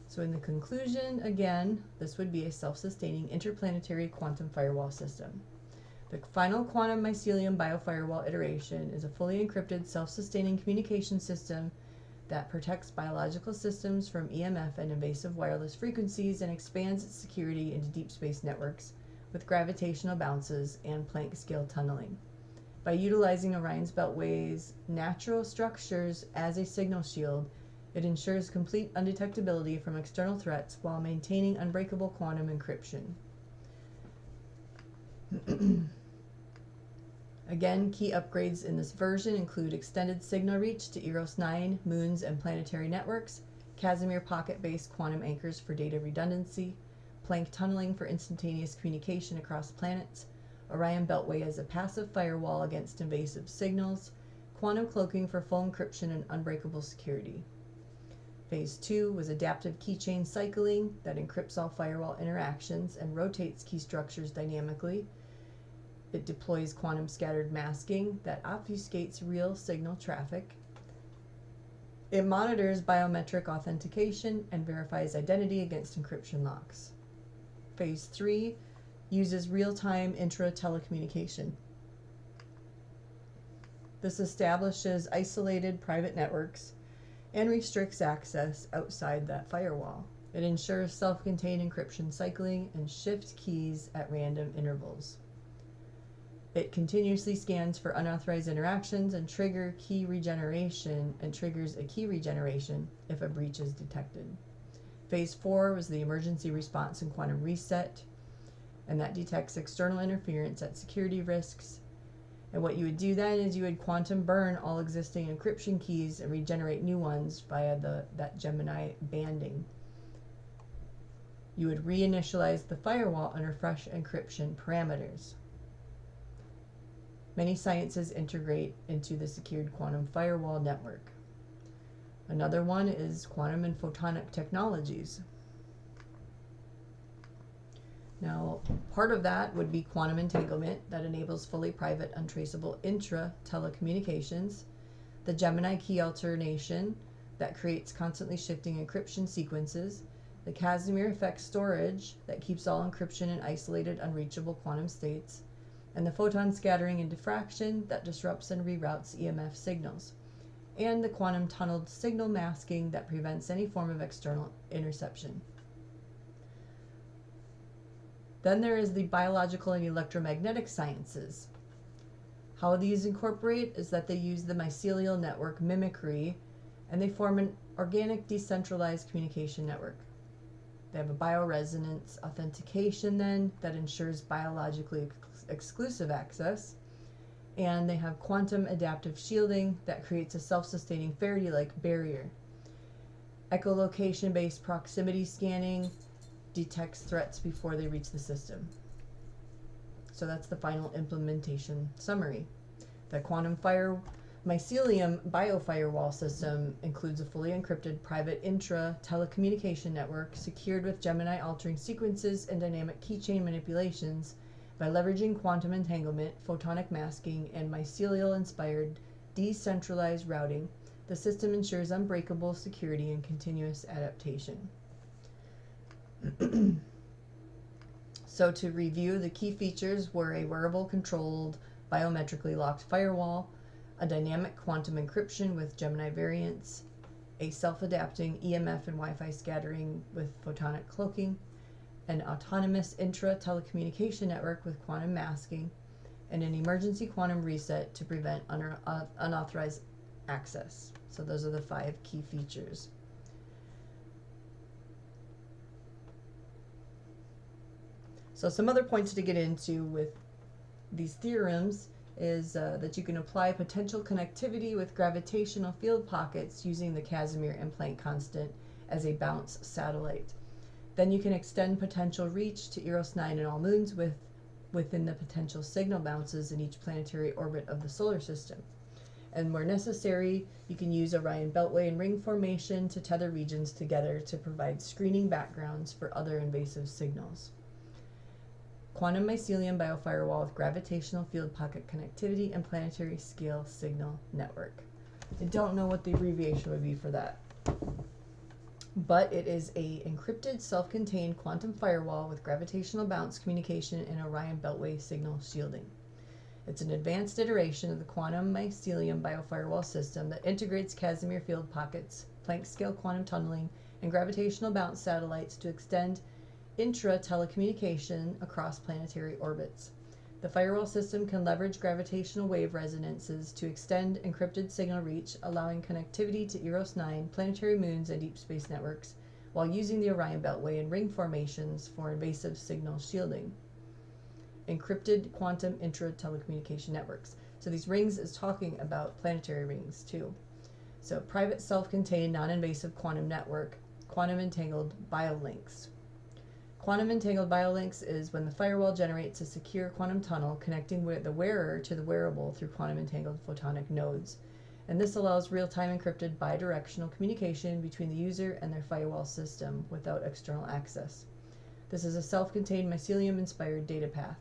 So in the conclusion, again, this would be a self-sustaining interplanetary quantum firewall system. The final quantum mycelium biofirewall iteration is a fully encrypted self-sustaining communication system that protects biological systems from EMF and invasive wireless frequencies and expands its security into deep space networks with gravitational bounces and Planck scale tunneling. By utilizing Orion's Beltway's natural structures as a signal shield, it ensures complete undetectability from external threats while maintaining unbreakable quantum encryption. Again, key upgrades in this version include extended signal reach to Eros 9, moons, and planetary networks, Casimir pocket-based quantum anchors for data redundancy, Planck tunneling for instantaneous communication across planets, Orion Beltway as a passive firewall against invasive signals, quantum cloaking for full encryption and unbreakable security. Phase 2 was adaptive keychain cycling that encrypts all firewall interactions and rotates key structures dynamically. It deploys quantum scattered masking that obfuscates real signal traffic. It monitors biometric authentication and verifies identity against encryption locks. Phase 3 uses real-time intra-telecommunication. This establishes isolated private networks and restricts access outside that firewall. It ensures self-contained encryption cycling and shifts keys at random intervals. It continuously scans for unauthorized interactions and triggers a key regeneration if a breach is detected. Phase 4 was the emergency response and quantum reset, and that detects external interference at security risks. And what you would do then is you would quantum burn all existing encryption keys and regenerate new ones via that Gemini banding. You would reinitialize the firewall under fresh encryption parameters. Many sciences integrate into the secured quantum firewall network. Another one is quantum and photonic technologies. Now, part of that would be quantum entanglement that enables fully private, untraceable intra-telecommunications, the Gemini key alternation that creates constantly shifting encryption sequences, the Casimir effect storage that keeps all encryption in isolated, unreachable quantum states, and the photon scattering and diffraction that disrupts and reroutes EMF signals, and the quantum tunneled signal masking that prevents any form of external interception. Then there is the biological and electromagnetic sciences. How these incorporate is that they use the mycelial network mimicry and they form an organic decentralized communication network. They have a bioresonance authentication then that ensures biologically exclusive access, and they have quantum adaptive shielding that creates a self-sustaining Faraday-like barrier. Echolocation-based proximity scanning detects threats before they reach the system. So that's the final implementation summary. The quantum mycelium biofirewall system includes a fully encrypted private intra-telecommunication network secured with Gemini altering sequences and dynamic keychain manipulations. By leveraging quantum entanglement, photonic masking, and mycelial-inspired decentralized routing, the system ensures unbreakable security and continuous adaptation. So to review, the key features were a wearable controlled biometrically locked firewall, a dynamic quantum encryption with Gemini variants, a self-adapting EMF and Wi-Fi scattering with photonic cloaking, an autonomous intra-telecommunication network with quantum masking, and an emergency quantum reset to prevent unauthorized access. So those are the 5 key features. So some other points to get into with these theorems is that you can apply potential connectivity with gravitational field pockets using the Casimir and Planck constant as a bounce satellite. Then you can extend potential reach to Eros 9 and all moons within the potential signal bounces in each planetary orbit of the solar system. And where necessary, you can use Orion Beltway and ring formation to tether regions together to provide screening backgrounds for other invasive signals. Quantum mycelium biofirewall with gravitational field pocket connectivity and planetary scale signal network. I don't know what the abbreviation would be for that, but it is a encrypted self-contained quantum firewall with gravitational bounce communication and Orion Beltway signal shielding. It's an advanced iteration of the quantum mycelium biofirewall system that integrates Casimir field pockets, Planck scale quantum tunneling, and gravitational bounce satellites to extend intra-telecommunication across planetary orbits. The firewall system can leverage gravitational wave resonances to extend encrypted signal reach, allowing connectivity to Eros 9, planetary moons, and deep space networks, while using the Orion Beltway and ring formations for invasive signal shielding. Encrypted quantum intra-telecommunication networks. So these rings is talking about planetary rings too. So private self-contained non-invasive quantum network, quantum entangled biolinks. Quantum entangled biolinks is when the firewall generates a secure quantum tunnel connecting the wearer to the wearable through quantum entangled photonic nodes. And this allows real-time encrypted bidirectional communication between the user and their firewall system without external access. This is a self-contained mycelium-inspired data path.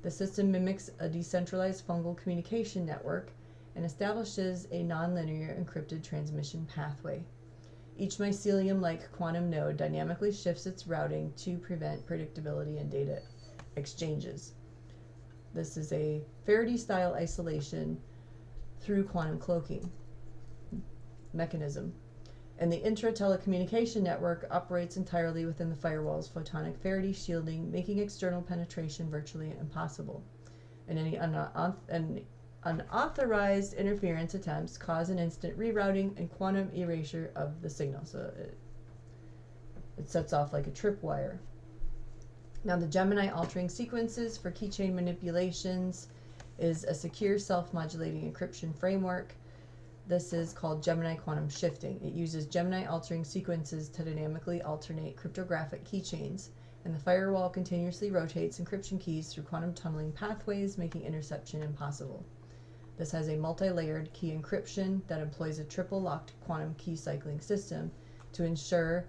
The system mimics a decentralized fungal communication network and establishes a nonlinear encrypted transmission pathway. Each mycelium-like quantum node dynamically shifts its routing to prevent predictability in data exchanges. This is a Faraday-style isolation through quantum cloaking mechanism. And the intra-telecommunication network operates entirely within the firewall's photonic Faraday shielding, making external penetration virtually impossible. And any unauthorized interference attempts cause an instant rerouting and quantum erasure of the signal. So it sets off like a tripwire. Now the Gemini altering sequences for keychain manipulations is a secure self-modulating encryption framework. This is called Gemini quantum shifting. It uses Gemini altering sequences to dynamically alternate cryptographic keychains, and the firewall continuously rotates encryption keys through quantum tunneling pathways, making interception impossible. This has a multi-layered key encryption that employs a triple-locked quantum key cycling system to ensure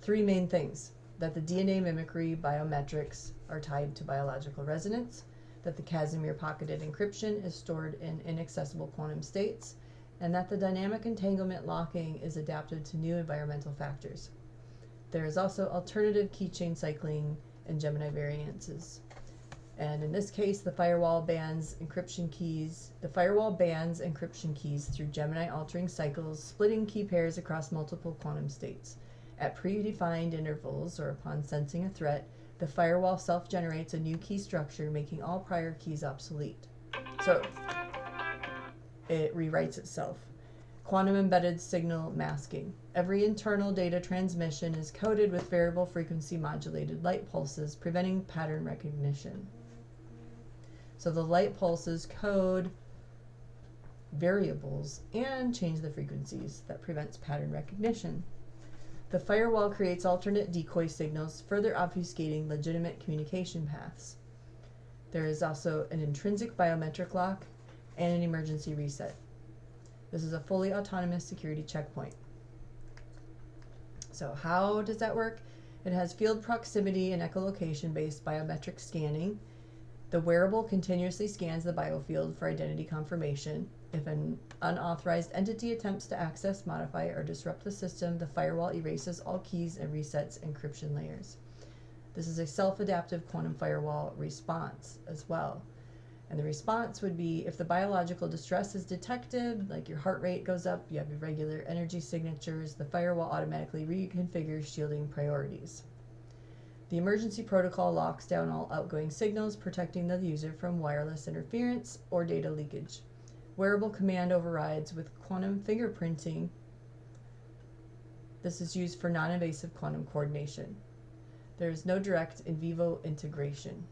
3 main things: that the DNA mimicry biometrics are tied to biological resonance, that the Casimir pocketed encryption is stored in inaccessible quantum states, and that the dynamic entanglement locking is adapted to new environmental factors. There is also alternative keychain cycling and Gemini variances. And in this case, the firewall bans encryption keys through Gemini altering cycles, splitting key pairs across multiple quantum states. At predefined intervals or upon sensing a threat, the firewall self-generates a new key structure, making all prior keys obsolete. So it rewrites itself. Quantum embedded signal masking. Every internal data transmission is coded with variable frequency modulated light pulses, preventing pattern recognition. So the light pulses code variables and change the frequencies. That prevents pattern recognition. The firewall creates alternate decoy signals, further obfuscating legitimate communication paths. There is also an intrinsic biometric lock and an emergency reset. This is a fully autonomous security checkpoint. So how does that work? It has field proximity and echolocation-based biometric scanning. The wearable continuously scans the biofield for identity confirmation. If an unauthorized entity attempts to access, modify, or disrupt the system, the firewall erases all keys and resets encryption layers. This is a self-adaptive quantum firewall response as well. And the response would be if the biological distress is detected, like your heart rate goes up, you have irregular energy signatures, the firewall automatically reconfigures shielding priorities. The emergency protocol locks down all outgoing signals, protecting the user from wireless interference or data leakage. Wearable command overrides with quantum fingerprinting. This is used for non-invasive quantum coordination. There is no direct in vivo integration.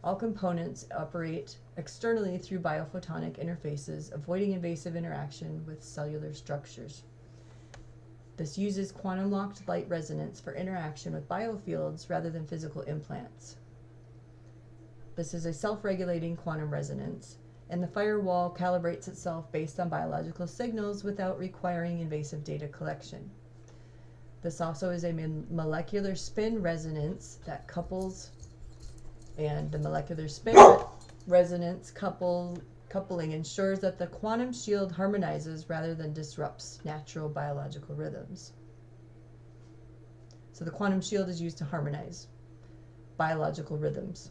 All components operate externally through biophotonic interfaces, avoiding invasive interaction with cellular structures. This uses quantum-locked light resonance for interaction with biofields rather than physical implants. This is a self-regulating quantum resonance, and the firewall calibrates itself based on biological signals without requiring invasive data collection. This also is a molecular spin resonance that couples, and the molecular spin resonance coupling ensures that the quantum shield harmonizes rather than disrupts natural biological rhythms. So the quantum shield is used to harmonize biological rhythms.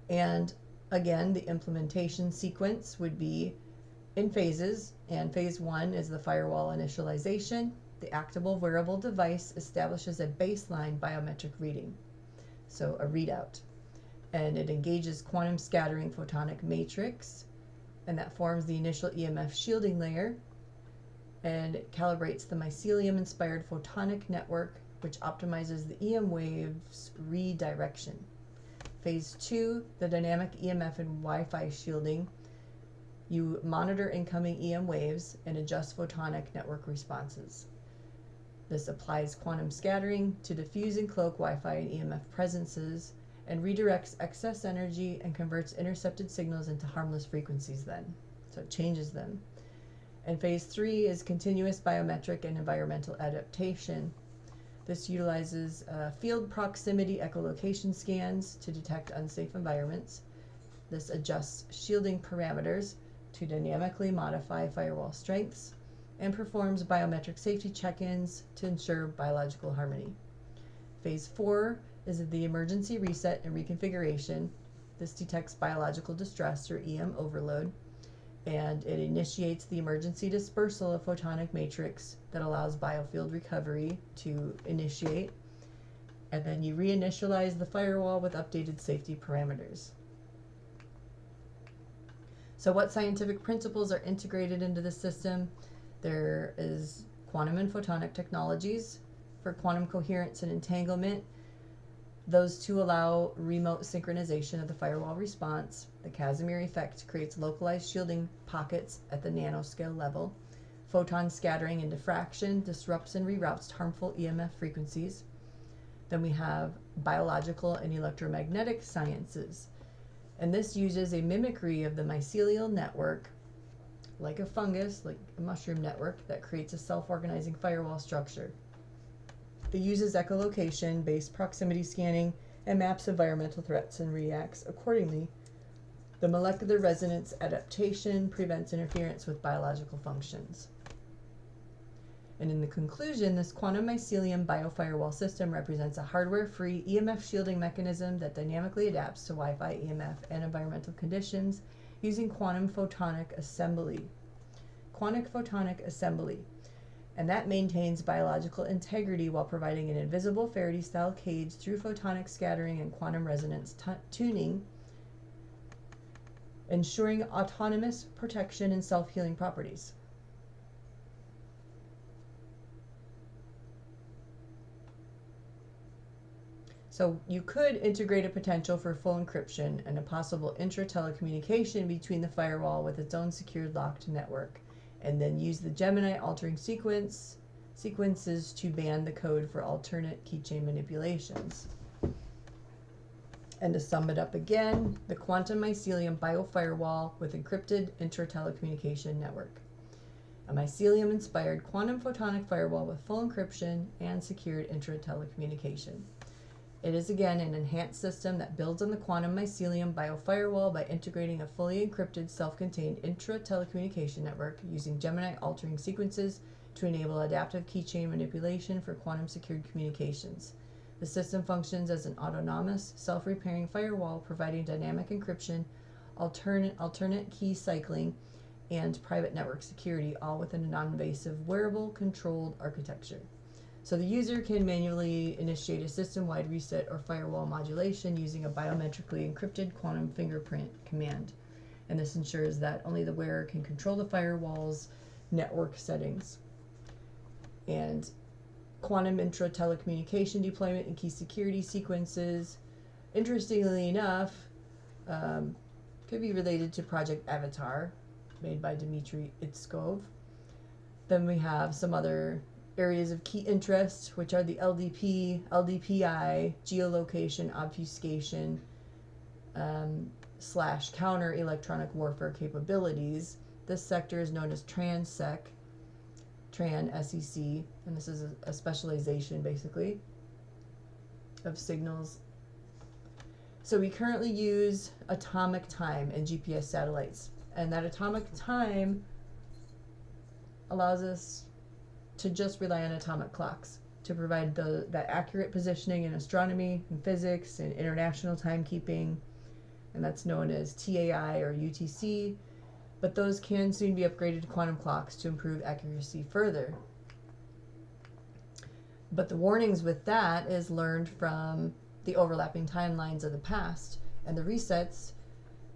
And again, the implementation sequence would be in phases, and phase 1 is the firewall initialization. The actable wearable device establishes a baseline biometric reading, so a readout, and it engages quantum scattering photonic matrix, and that forms the initial EMF shielding layer, and it calibrates the mycelium-inspired photonic network, which optimizes the EM waves redirection. Phase 2, the dynamic EMF and Wi-Fi shielding. You monitor incoming EM waves and adjust photonic network responses. This applies quantum scattering to diffuse and cloak Wi-Fi and EMF presences, and redirects excess energy and converts intercepted signals into harmless frequencies then. So it changes them. And phase 3 is continuous biometric and environmental adaptation. This utilizes field proximity echolocation scans to detect unsafe environments. This adjusts shielding parameters to dynamically modify firewall strengths, and performs biometric safety check-ins to ensure biological harmony. Phase 4 is the emergency reset and reconfiguration. This detects biological distress or EM overload, and it initiates the emergency dispersal of photonic matrix that allows biofield recovery to initiate, and then you reinitialize the firewall with updated safety parameters. So what scientific principles are integrated into the system? There is quantum and photonic technologies for quantum coherence and entanglement. Those two allow remote synchronization of the firewall response. The Casimir effect creates localized shielding pockets at the nanoscale level. Photon scattering and diffraction disrupts and reroutes harmful EMF frequencies. Then we have biological and electromagnetic sciences. And this uses a mimicry of the mycelial network, like a fungus, like a mushroom network, that creates a self-organizing firewall structure. It uses echolocation, based proximity scanning, and maps environmental threats and reacts accordingly. The molecular resonance adaptation prevents interference with biological functions. And in the conclusion, this quantum mycelium biofirewall system represents a hardware-free EMF shielding mechanism that dynamically adapts to Wi-Fi, EMF, and environmental conditions using quantum photonic assembly. And that maintains biological integrity while providing an invisible Faraday-style cage through photonic scattering and quantum resonance tuning, ensuring autonomous protection and self-healing properties. So you could integrate a potential for full encryption and a possible intra-telecommunication between the firewall with its own secured locked network, and then use the Gemini altering sequences to ban the code for alternate keychain manipulations. And to sum it up again, the quantum mycelium biofirewall with encrypted intra-telecommunication network. A mycelium-inspired quantum photonic firewall with full encryption and secured intra-telecommunication. It is again an enhanced system that builds on the quantum mycelium biofirewall by integrating a fully encrypted self-contained intra-telecommunication network using Gemini altering sequences to enable adaptive keychain manipulation for quantum secured communications. The system functions as an autonomous, self-repairing firewall providing dynamic encryption, alternate key cycling, and private network security, all within a non-invasive, wearable, controlled architecture. So the user can manually initiate a system-wide reset or firewall modulation using a biometrically encrypted quantum fingerprint command. And this ensures that only the wearer can control the firewall's network settings. And quantum intra-telecommunication deployment and key security sequences, interestingly enough, could be related to Project Avatar, made by Dmitry Itskov. Then we have some other areas of key interest, which are the LDP, LDPI, geolocation, obfuscation, / counter electronic warfare capabilities. This sector is known as TranSec, SEC, and this is a specialization basically of signals. So we currently use atomic time and GPS satellites, and that atomic time allows us to just rely on atomic clocks to provide that accurate positioning in astronomy and physics and international timekeeping, and that's known as TAI or UTC, but those can soon be upgraded to quantum clocks to improve accuracy further. But the warnings with that is learned from the overlapping timelines of the past and the resets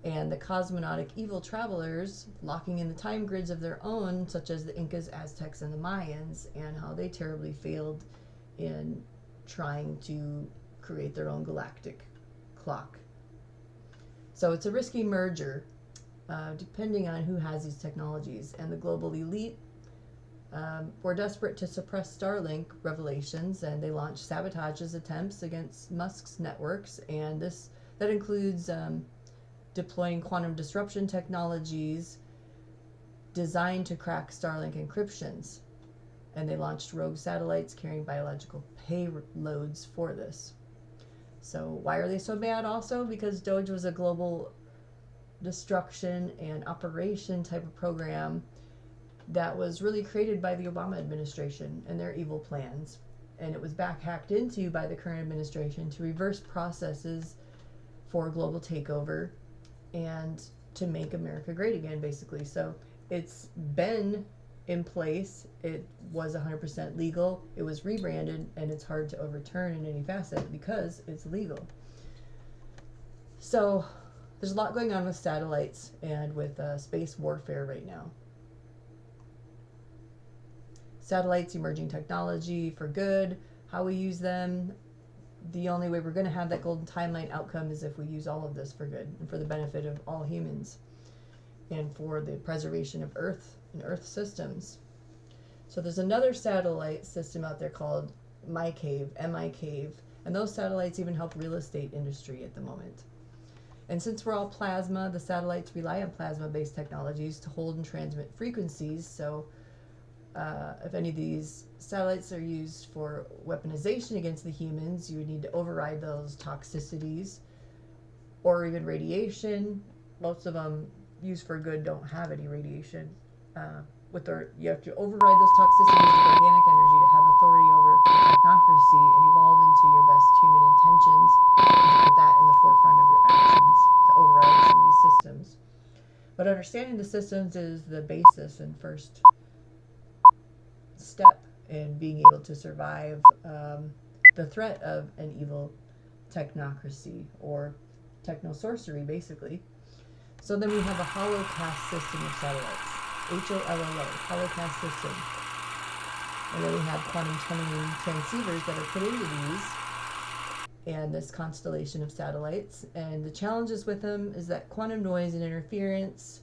and the cosmonautic evil travelers locking in the time grids of their own, such as the Incas, Aztecs, and the Mayans, and how they terribly failed in trying to create their own galactic clock. So it's a risky merger, depending on who has these technologies. And the global elite were desperate to suppress Starlink revelations, and they launched sabotages attempts against Musk's networks, and that includes deploying quantum disruption technologies designed to crack Starlink encryptions. And they launched rogue satellites carrying biological payloads for this. So why are they so bad? Also because DOGE was a global destruction and operation type of program that was really created by the Obama administration and their evil plans. And it was hacked into by the current administration to reverse processes for global takeover and to make America great again, basically. So it's been in place. It was 100% legal. It was rebranded, and it's hard to overturn in any facet because it's legal. So there's a lot going on with satellites and with space warfare right now. Satellites, emerging technology for good, how we use them. The only way we're going to have that golden timeline outcome is if we use all of this for good and for the benefit of all humans and for the preservation of Earth and Earth systems. So there's another satellite system out there called MyCave, MICAVE, and those satellites even help real estate industry at the moment. And since we're all plasma, the satellites rely on plasma-based technologies to hold and transmit frequencies. So if any of these satellites are used for weaponization against the humans, you would need to override those toxicities, or even radiation. Most of them used for good don't have any radiation. You have to override those toxicities with organic energy to have authority over technocracy and evolve into your best human intentions, and to put that in the forefront of your actions to override some of these systems. But understanding the systems is the basis and first step in being able to survive the threat of an evil technocracy or technosorcery, basically. So then we have a holocast system of satellites. HOLLO, holocast system. And then we have quantum tunneling transceivers that are put into these and this constellation of satellites. And the challenges with them is that quantum noise and interference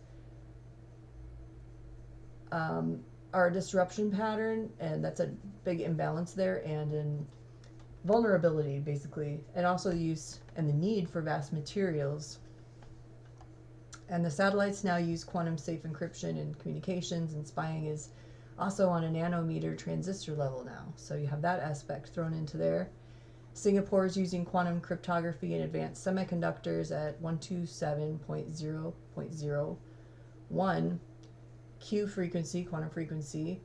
are a disruption pattern, and that's a big imbalance there, and in vulnerability, basically, and also the use and the need for vast materials. And the satellites now use quantum safe encryption and communications, and spying is also on a nanometer transistor level now. So you have that aspect thrown into there. Singapore is using quantum cryptography and advanced semiconductors at 127.0.01 Q frequency, quantum frequency,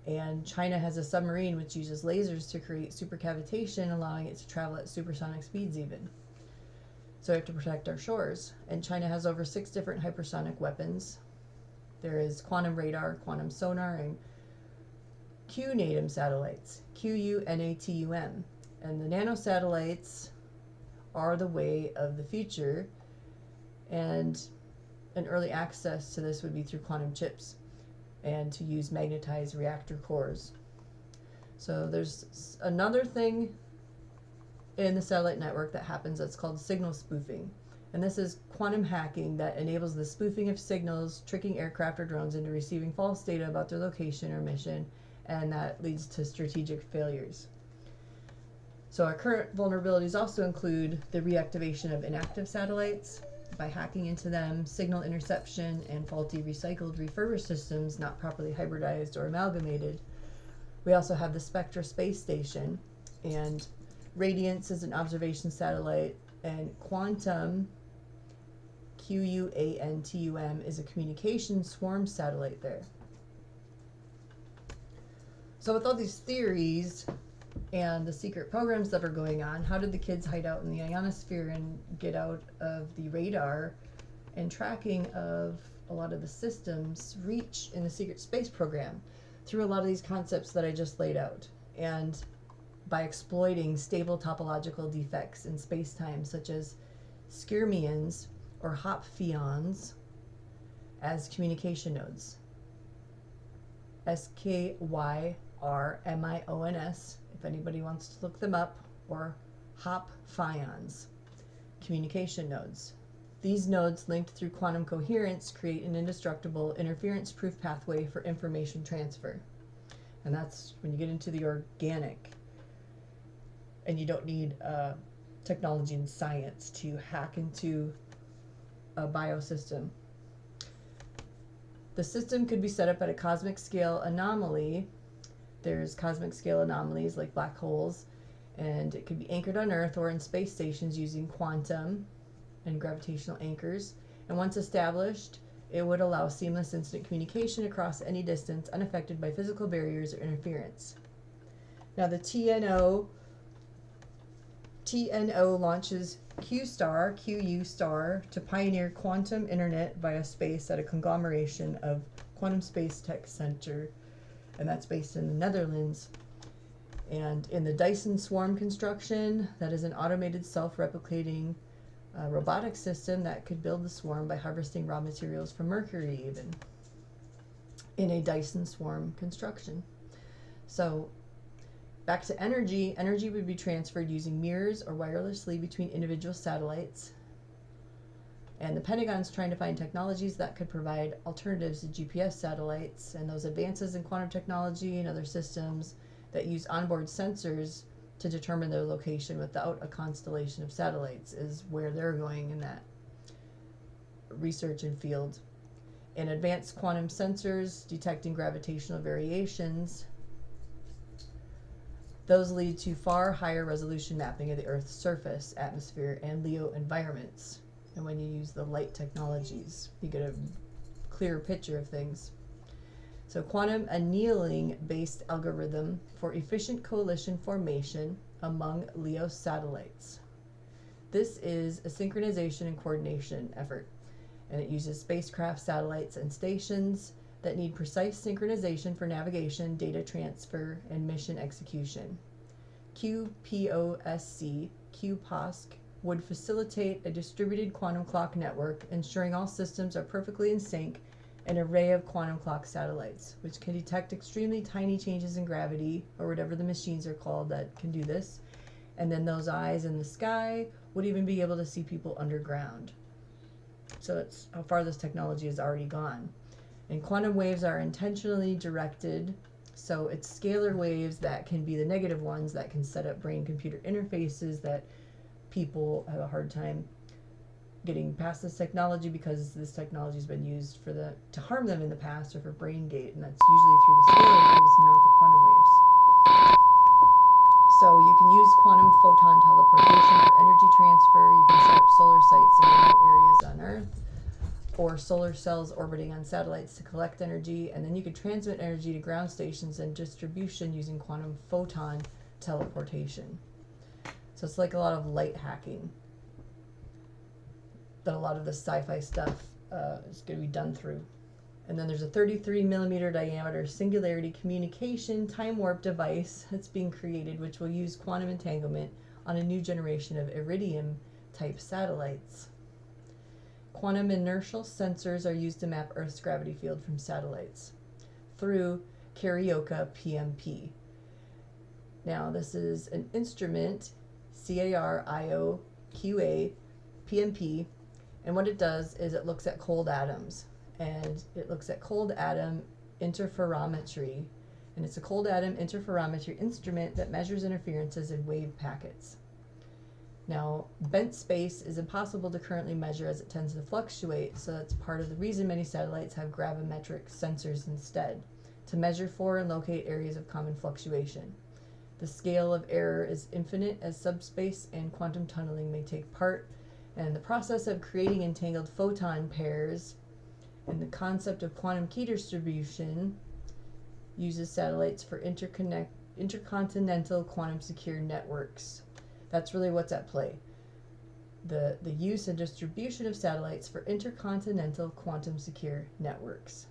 and China has a submarine which uses lasers to create supercavitation, allowing it to travel at supersonic speeds even. So we have to protect our shores. And China has over 6 different hypersonic weapons. There is quantum radar, quantum sonar, and QNATM satellites, QUNATUM. And the nanosatellites are the way of the future, and an early access to this would be through quantum chips and to use magnetized reactor cores. So there's another thing in the satellite network that happens that's called signal spoofing. And this is quantum hacking that enables the spoofing of signals, tricking aircraft or drones into receiving false data about their location or mission, and that leads to strategic failures. So our current vulnerabilities also include the reactivation of inactive satellites by hacking into them, signal interception, and faulty recycled refurbished systems not properly hybridized or amalgamated. We also have the Spectra space station, and Radiance is an observation satellite, and Quantum, QUANTUM, is a communication swarm satellite there. So with all these theories and the secret programs that are going on, how did the kids hide out in the ionosphere and get out of the radar and tracking of a lot of the systems reach in the secret space program? Through a lot of these concepts that I just laid out, and by exploiting stable topological defects in space-time, such as skyrmions or hopfions as communication nodes. SKYRMIONS, if anybody wants to look them up, or hopfions, communication nodes. These nodes, linked through quantum coherence, create an indestructible interference-proof pathway for information transfer. And that's when you get into the organic, and you don't need technology and science to hack into a biosystem. The system could be set up at a cosmic scale anomaly. There's cosmic scale anomalies like black holes, and it could be anchored on Earth or in space stations using quantum and gravitational anchors. And once established, it would allow seamless instant communication across any distance, unaffected by physical barriers or interference. Now the TNO launches QU star to pioneer quantum internet via space at a conglomeration of Quantum Space Tech Center, and that's based in the Netherlands. And in the Dyson Swarm construction, that is an automated self-replicating robotic system that could build the swarm by harvesting raw materials from Mercury, even in a Dyson Swarm construction. So back to energy. Energy would be transferred using mirrors or wirelessly between individual satellites. And the Pentagon's trying to find technologies that could provide alternatives to GPS satellites, and those advances in quantum technology and other systems that use onboard sensors to determine their location without a constellation of satellites is where they're going in that research and field. And advanced quantum sensors detecting gravitational variations, those lead to far higher resolution mapping of the Earth's surface, atmosphere, and LEO environments. And when you use the light technologies, you get a clearer picture of things. So quantum annealing-based algorithm for efficient coalition formation among LEO satellites. This is a synchronization and coordination effort, and it uses spacecraft, satellites, and stations that need precise synchronization for navigation, data transfer, and mission execution. QPOSC, QPOSC would facilitate a distributed quantum clock network, ensuring all systems are perfectly in sync, an array of quantum clock satellites, which can detect extremely tiny changes in gravity, or whatever the machines are called that can do this. And then those eyes in the sky would even be able to see people underground. So that's how far this technology has already gone. And quantum waves are intentionally directed, so it's scalar waves that can be the negative ones that can set up brain-computer interfaces that people have a hard time getting past this technology, because this technology has been used to harm them in the past, or for brain gate, and that's usually through the scalar waves, not the quantum waves. So you can use quantum photon teleportation for energy transfer. You can set up solar sites in remote areas on Earth, or solar cells orbiting on satellites to collect energy, and then you could transmit energy to ground stations and distribution using quantum photon teleportation. So it's like a lot of light hacking that a lot of the sci-fi stuff is going to be done through. And then there's a 33 millimeter diameter singularity communication time warp device that's being created, which will use quantum entanglement on a new generation of iridium type satellites. Quantum inertial sensors are used to map Earth's gravity field from satellites through Carioca PMP. Now this is an instrument, CARIOQA PMP, and what it does is it looks at cold atoms, and it looks at cold atom interferometry, and it's a cold atom interferometry instrument that measures interferences in wave packets. Now, bent space is impossible to currently measure as it tends to fluctuate, so that's part of the reason many satellites have gravimetric sensors instead, to measure for and locate areas of common fluctuation. The scale of error is infinite, as subspace and quantum tunneling may take part, and the process of creating entangled photon pairs and the concept of quantum key distribution uses satellites for intercontinental quantum secure networks. That's really what's at play. The use and distribution of satellites for intercontinental quantum secure networks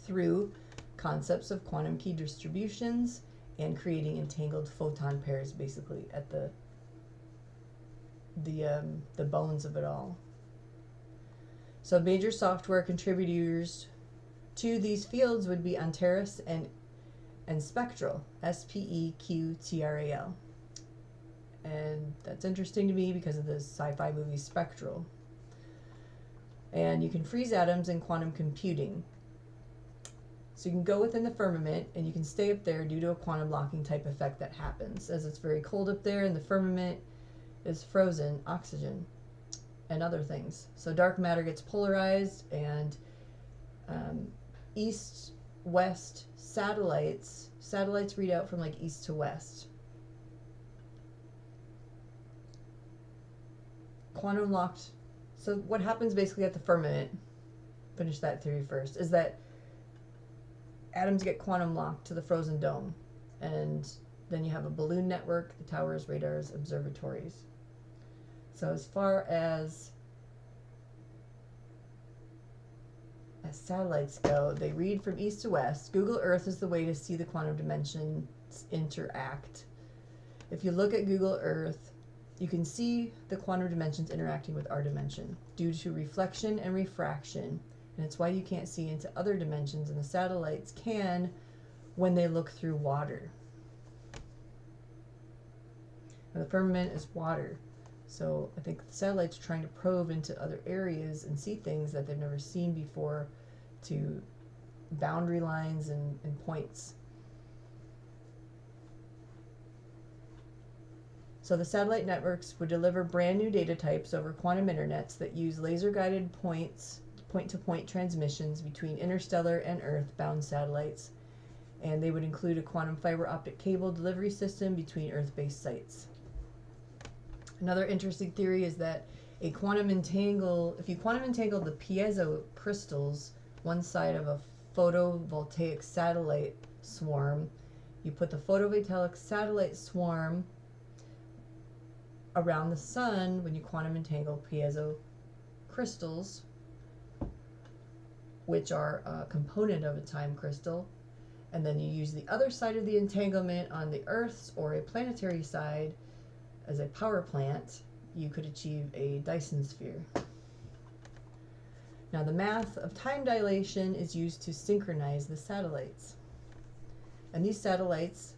through concepts of quantum key distributions and creating entangled photon pairs, basically at the bones of it all. So major software contributors to these fields would be Antares and Spectral, SPEQTRAL. And that's interesting to me because of the sci-fi movie Spectral. And you can freeze atoms in quantum computing. So you can go within the firmament and you can stay up there due to a quantum locking type effect that happens. As it's very cold up there and the firmament is frozen, oxygen and other things. So dark matter gets polarized, and east-west satellites read out from like east to west. Quantum locked. So what happens basically at the firmament, finish that theory first, is that atoms get quantum locked to the frozen dome, and then you have a balloon network, the towers, radars, observatories. So as far as satellites go, they read from east to west. Google Earth is the way to see the quantum dimensions interact. If you look at Google Earth, you can see the quantum dimensions interacting with our dimension due to reflection and refraction, and it's why you can't see into other dimensions, and the satellites can when they look through water. And the firmament is water, so I think the satellites are trying to probe into other areas and see things that they've never seen before, to boundary lines and points. So the satellite networks would deliver brand new data types over quantum internets that use laser-guided point-to-point transmissions between interstellar and Earth-bound satellites, and they would include a quantum fiber optic cable delivery system between Earth-based sites. Another interesting theory is that if you quantum entangle the piezo crystals one side of a photovoltaic satellite swarm, you put the photovoltaic satellite swarm around the sun when you quantum entangle piezo crystals, which are a component of a time crystal, and then you use the other side of the entanglement on the Earth's or a planetary side as a power plant, you could achieve a Dyson sphere. Now, the math of time dilation is used to synchronize the satellites. And these satellites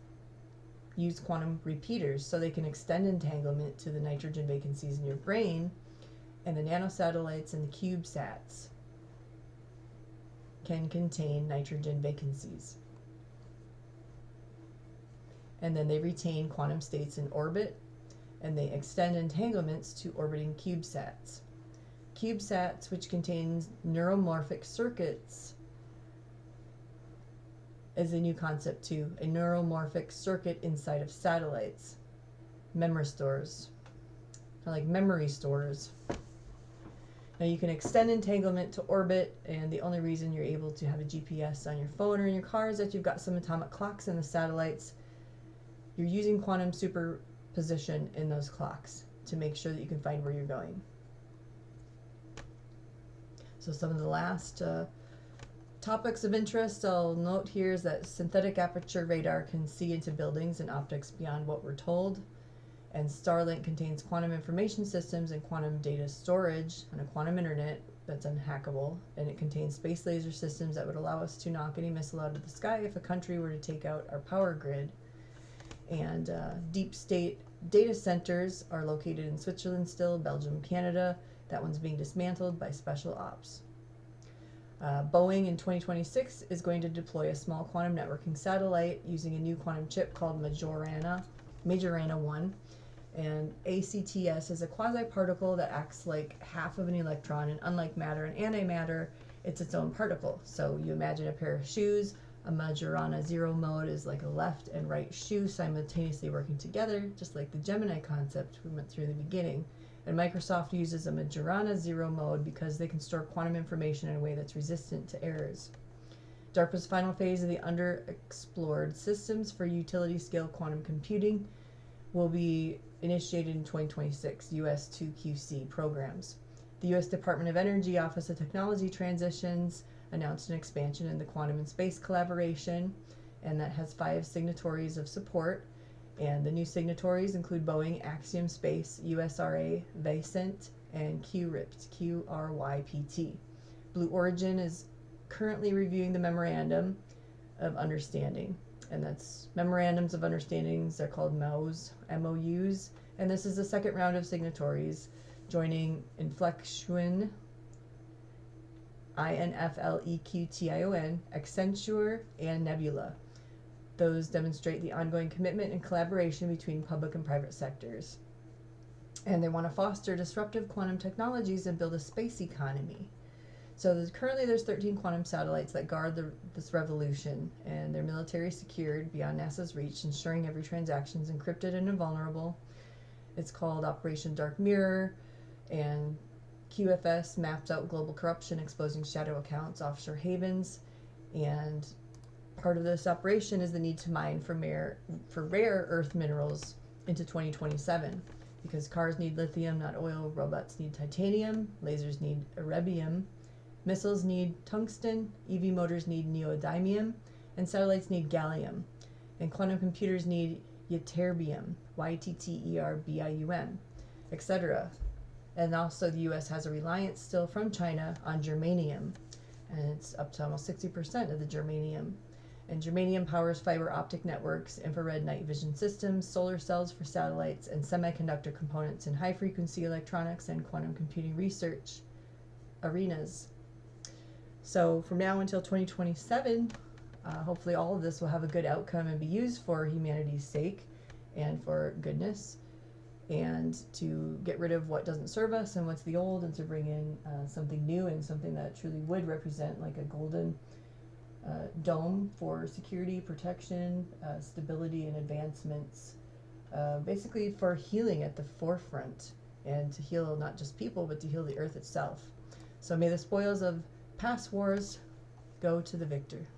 use quantum repeaters so they can extend entanglement to the nitrogen vacancies in your brain, and the nanosatellites and the CubeSats can contain nitrogen vacancies. And then they retain quantum states in orbit, and they extend entanglements to orbiting CubeSats. CubeSats, which contains neuromorphic circuits, is a new concept too. A neuromorphic circuit inside of satellites. Memory stores. Like memory stores. Now you can extend entanglement to orbit, and the only reason you're able to have a GPS on your phone or in your car is that you've got some atomic clocks in the satellites. You're using quantum superposition in those clocks to make sure that you can find where you're going. So some of the last topics of interest I'll note here is that synthetic aperture radar can see into buildings and optics beyond what we're told. And Starlink contains quantum information systems and quantum data storage and a quantum internet that's unhackable. And it contains space laser systems that would allow us to knock any missile out of the sky if a country were to take out our power grid. And deep state data centers are located in Switzerland still, Belgium, Canada. That one's being dismantled by special ops. Boeing in 2026 is going to deploy a small quantum networking satellite using a new quantum chip called Majorana 1. And ACTS is a quasi-particle that acts like half of an electron, and unlike matter and antimatter, it's its own particle. So you imagine a pair of shoes. A Majorana 0 mode is like a left and right shoe simultaneously working together, just like the Gemini concept we went through in the beginning. And Microsoft uses a Majorana 0 mode because they can store quantum information in a way that's resistant to errors. DARPA's final phase of the underexplored systems for utility-scale quantum computing will be initiated in 2026, US2QC programs. The U.S. Department of Energy Office of Technology Transitions announced an expansion in the quantum and space collaboration, and that has 5 signatories of support. And the new signatories include Boeing, Axiom Space, USRA, Vicent, and QRYPT. Blue Origin is currently reviewing the Memorandum of Understanding, and that's Memorandums of Understandings. They're called MOUs, and this is the second round of signatories, joining Inflection, INFLEQTION, Accenture, and Nebula. Those demonstrate the ongoing commitment and collaboration between public and private sectors. And they want to foster disruptive quantum technologies and build a space economy. So currently there's 13 quantum satellites that guard this revolution, and they're military secured beyond NASA's reach, ensuring every transaction is encrypted and invulnerable. It's called Operation Dark Mirror, and QFS maps out global corruption, exposing shadow accounts, offshore havens, and part of this operation is the need to mine for rare earth minerals into 2027, because cars need lithium, not oil, robots need titanium, lasers need iridium, missiles need tungsten, EV motors need neodymium, and satellites need gallium, and quantum computers need ytterbium, YTTERBIUM, etc. And also the U.S. has a reliance still from China on germanium, and it's up to almost 60% of the germanium. And germanium powers fiber optic networks, infrared night vision systems, solar cells for satellites, and semiconductor components in high-frequency electronics and quantum computing research arenas. So from now until 2027, hopefully all of this will have a good outcome and be used for humanity's sake and for goodness, and to get rid of what doesn't serve us and what's the old, and to bring in something new and something that truly would represent like a golden dome for security, protection, stability, and advancements, basically for healing at the forefront, and to heal not just people, but to heal the earth itself. So may the spoils of past wars go to the victor.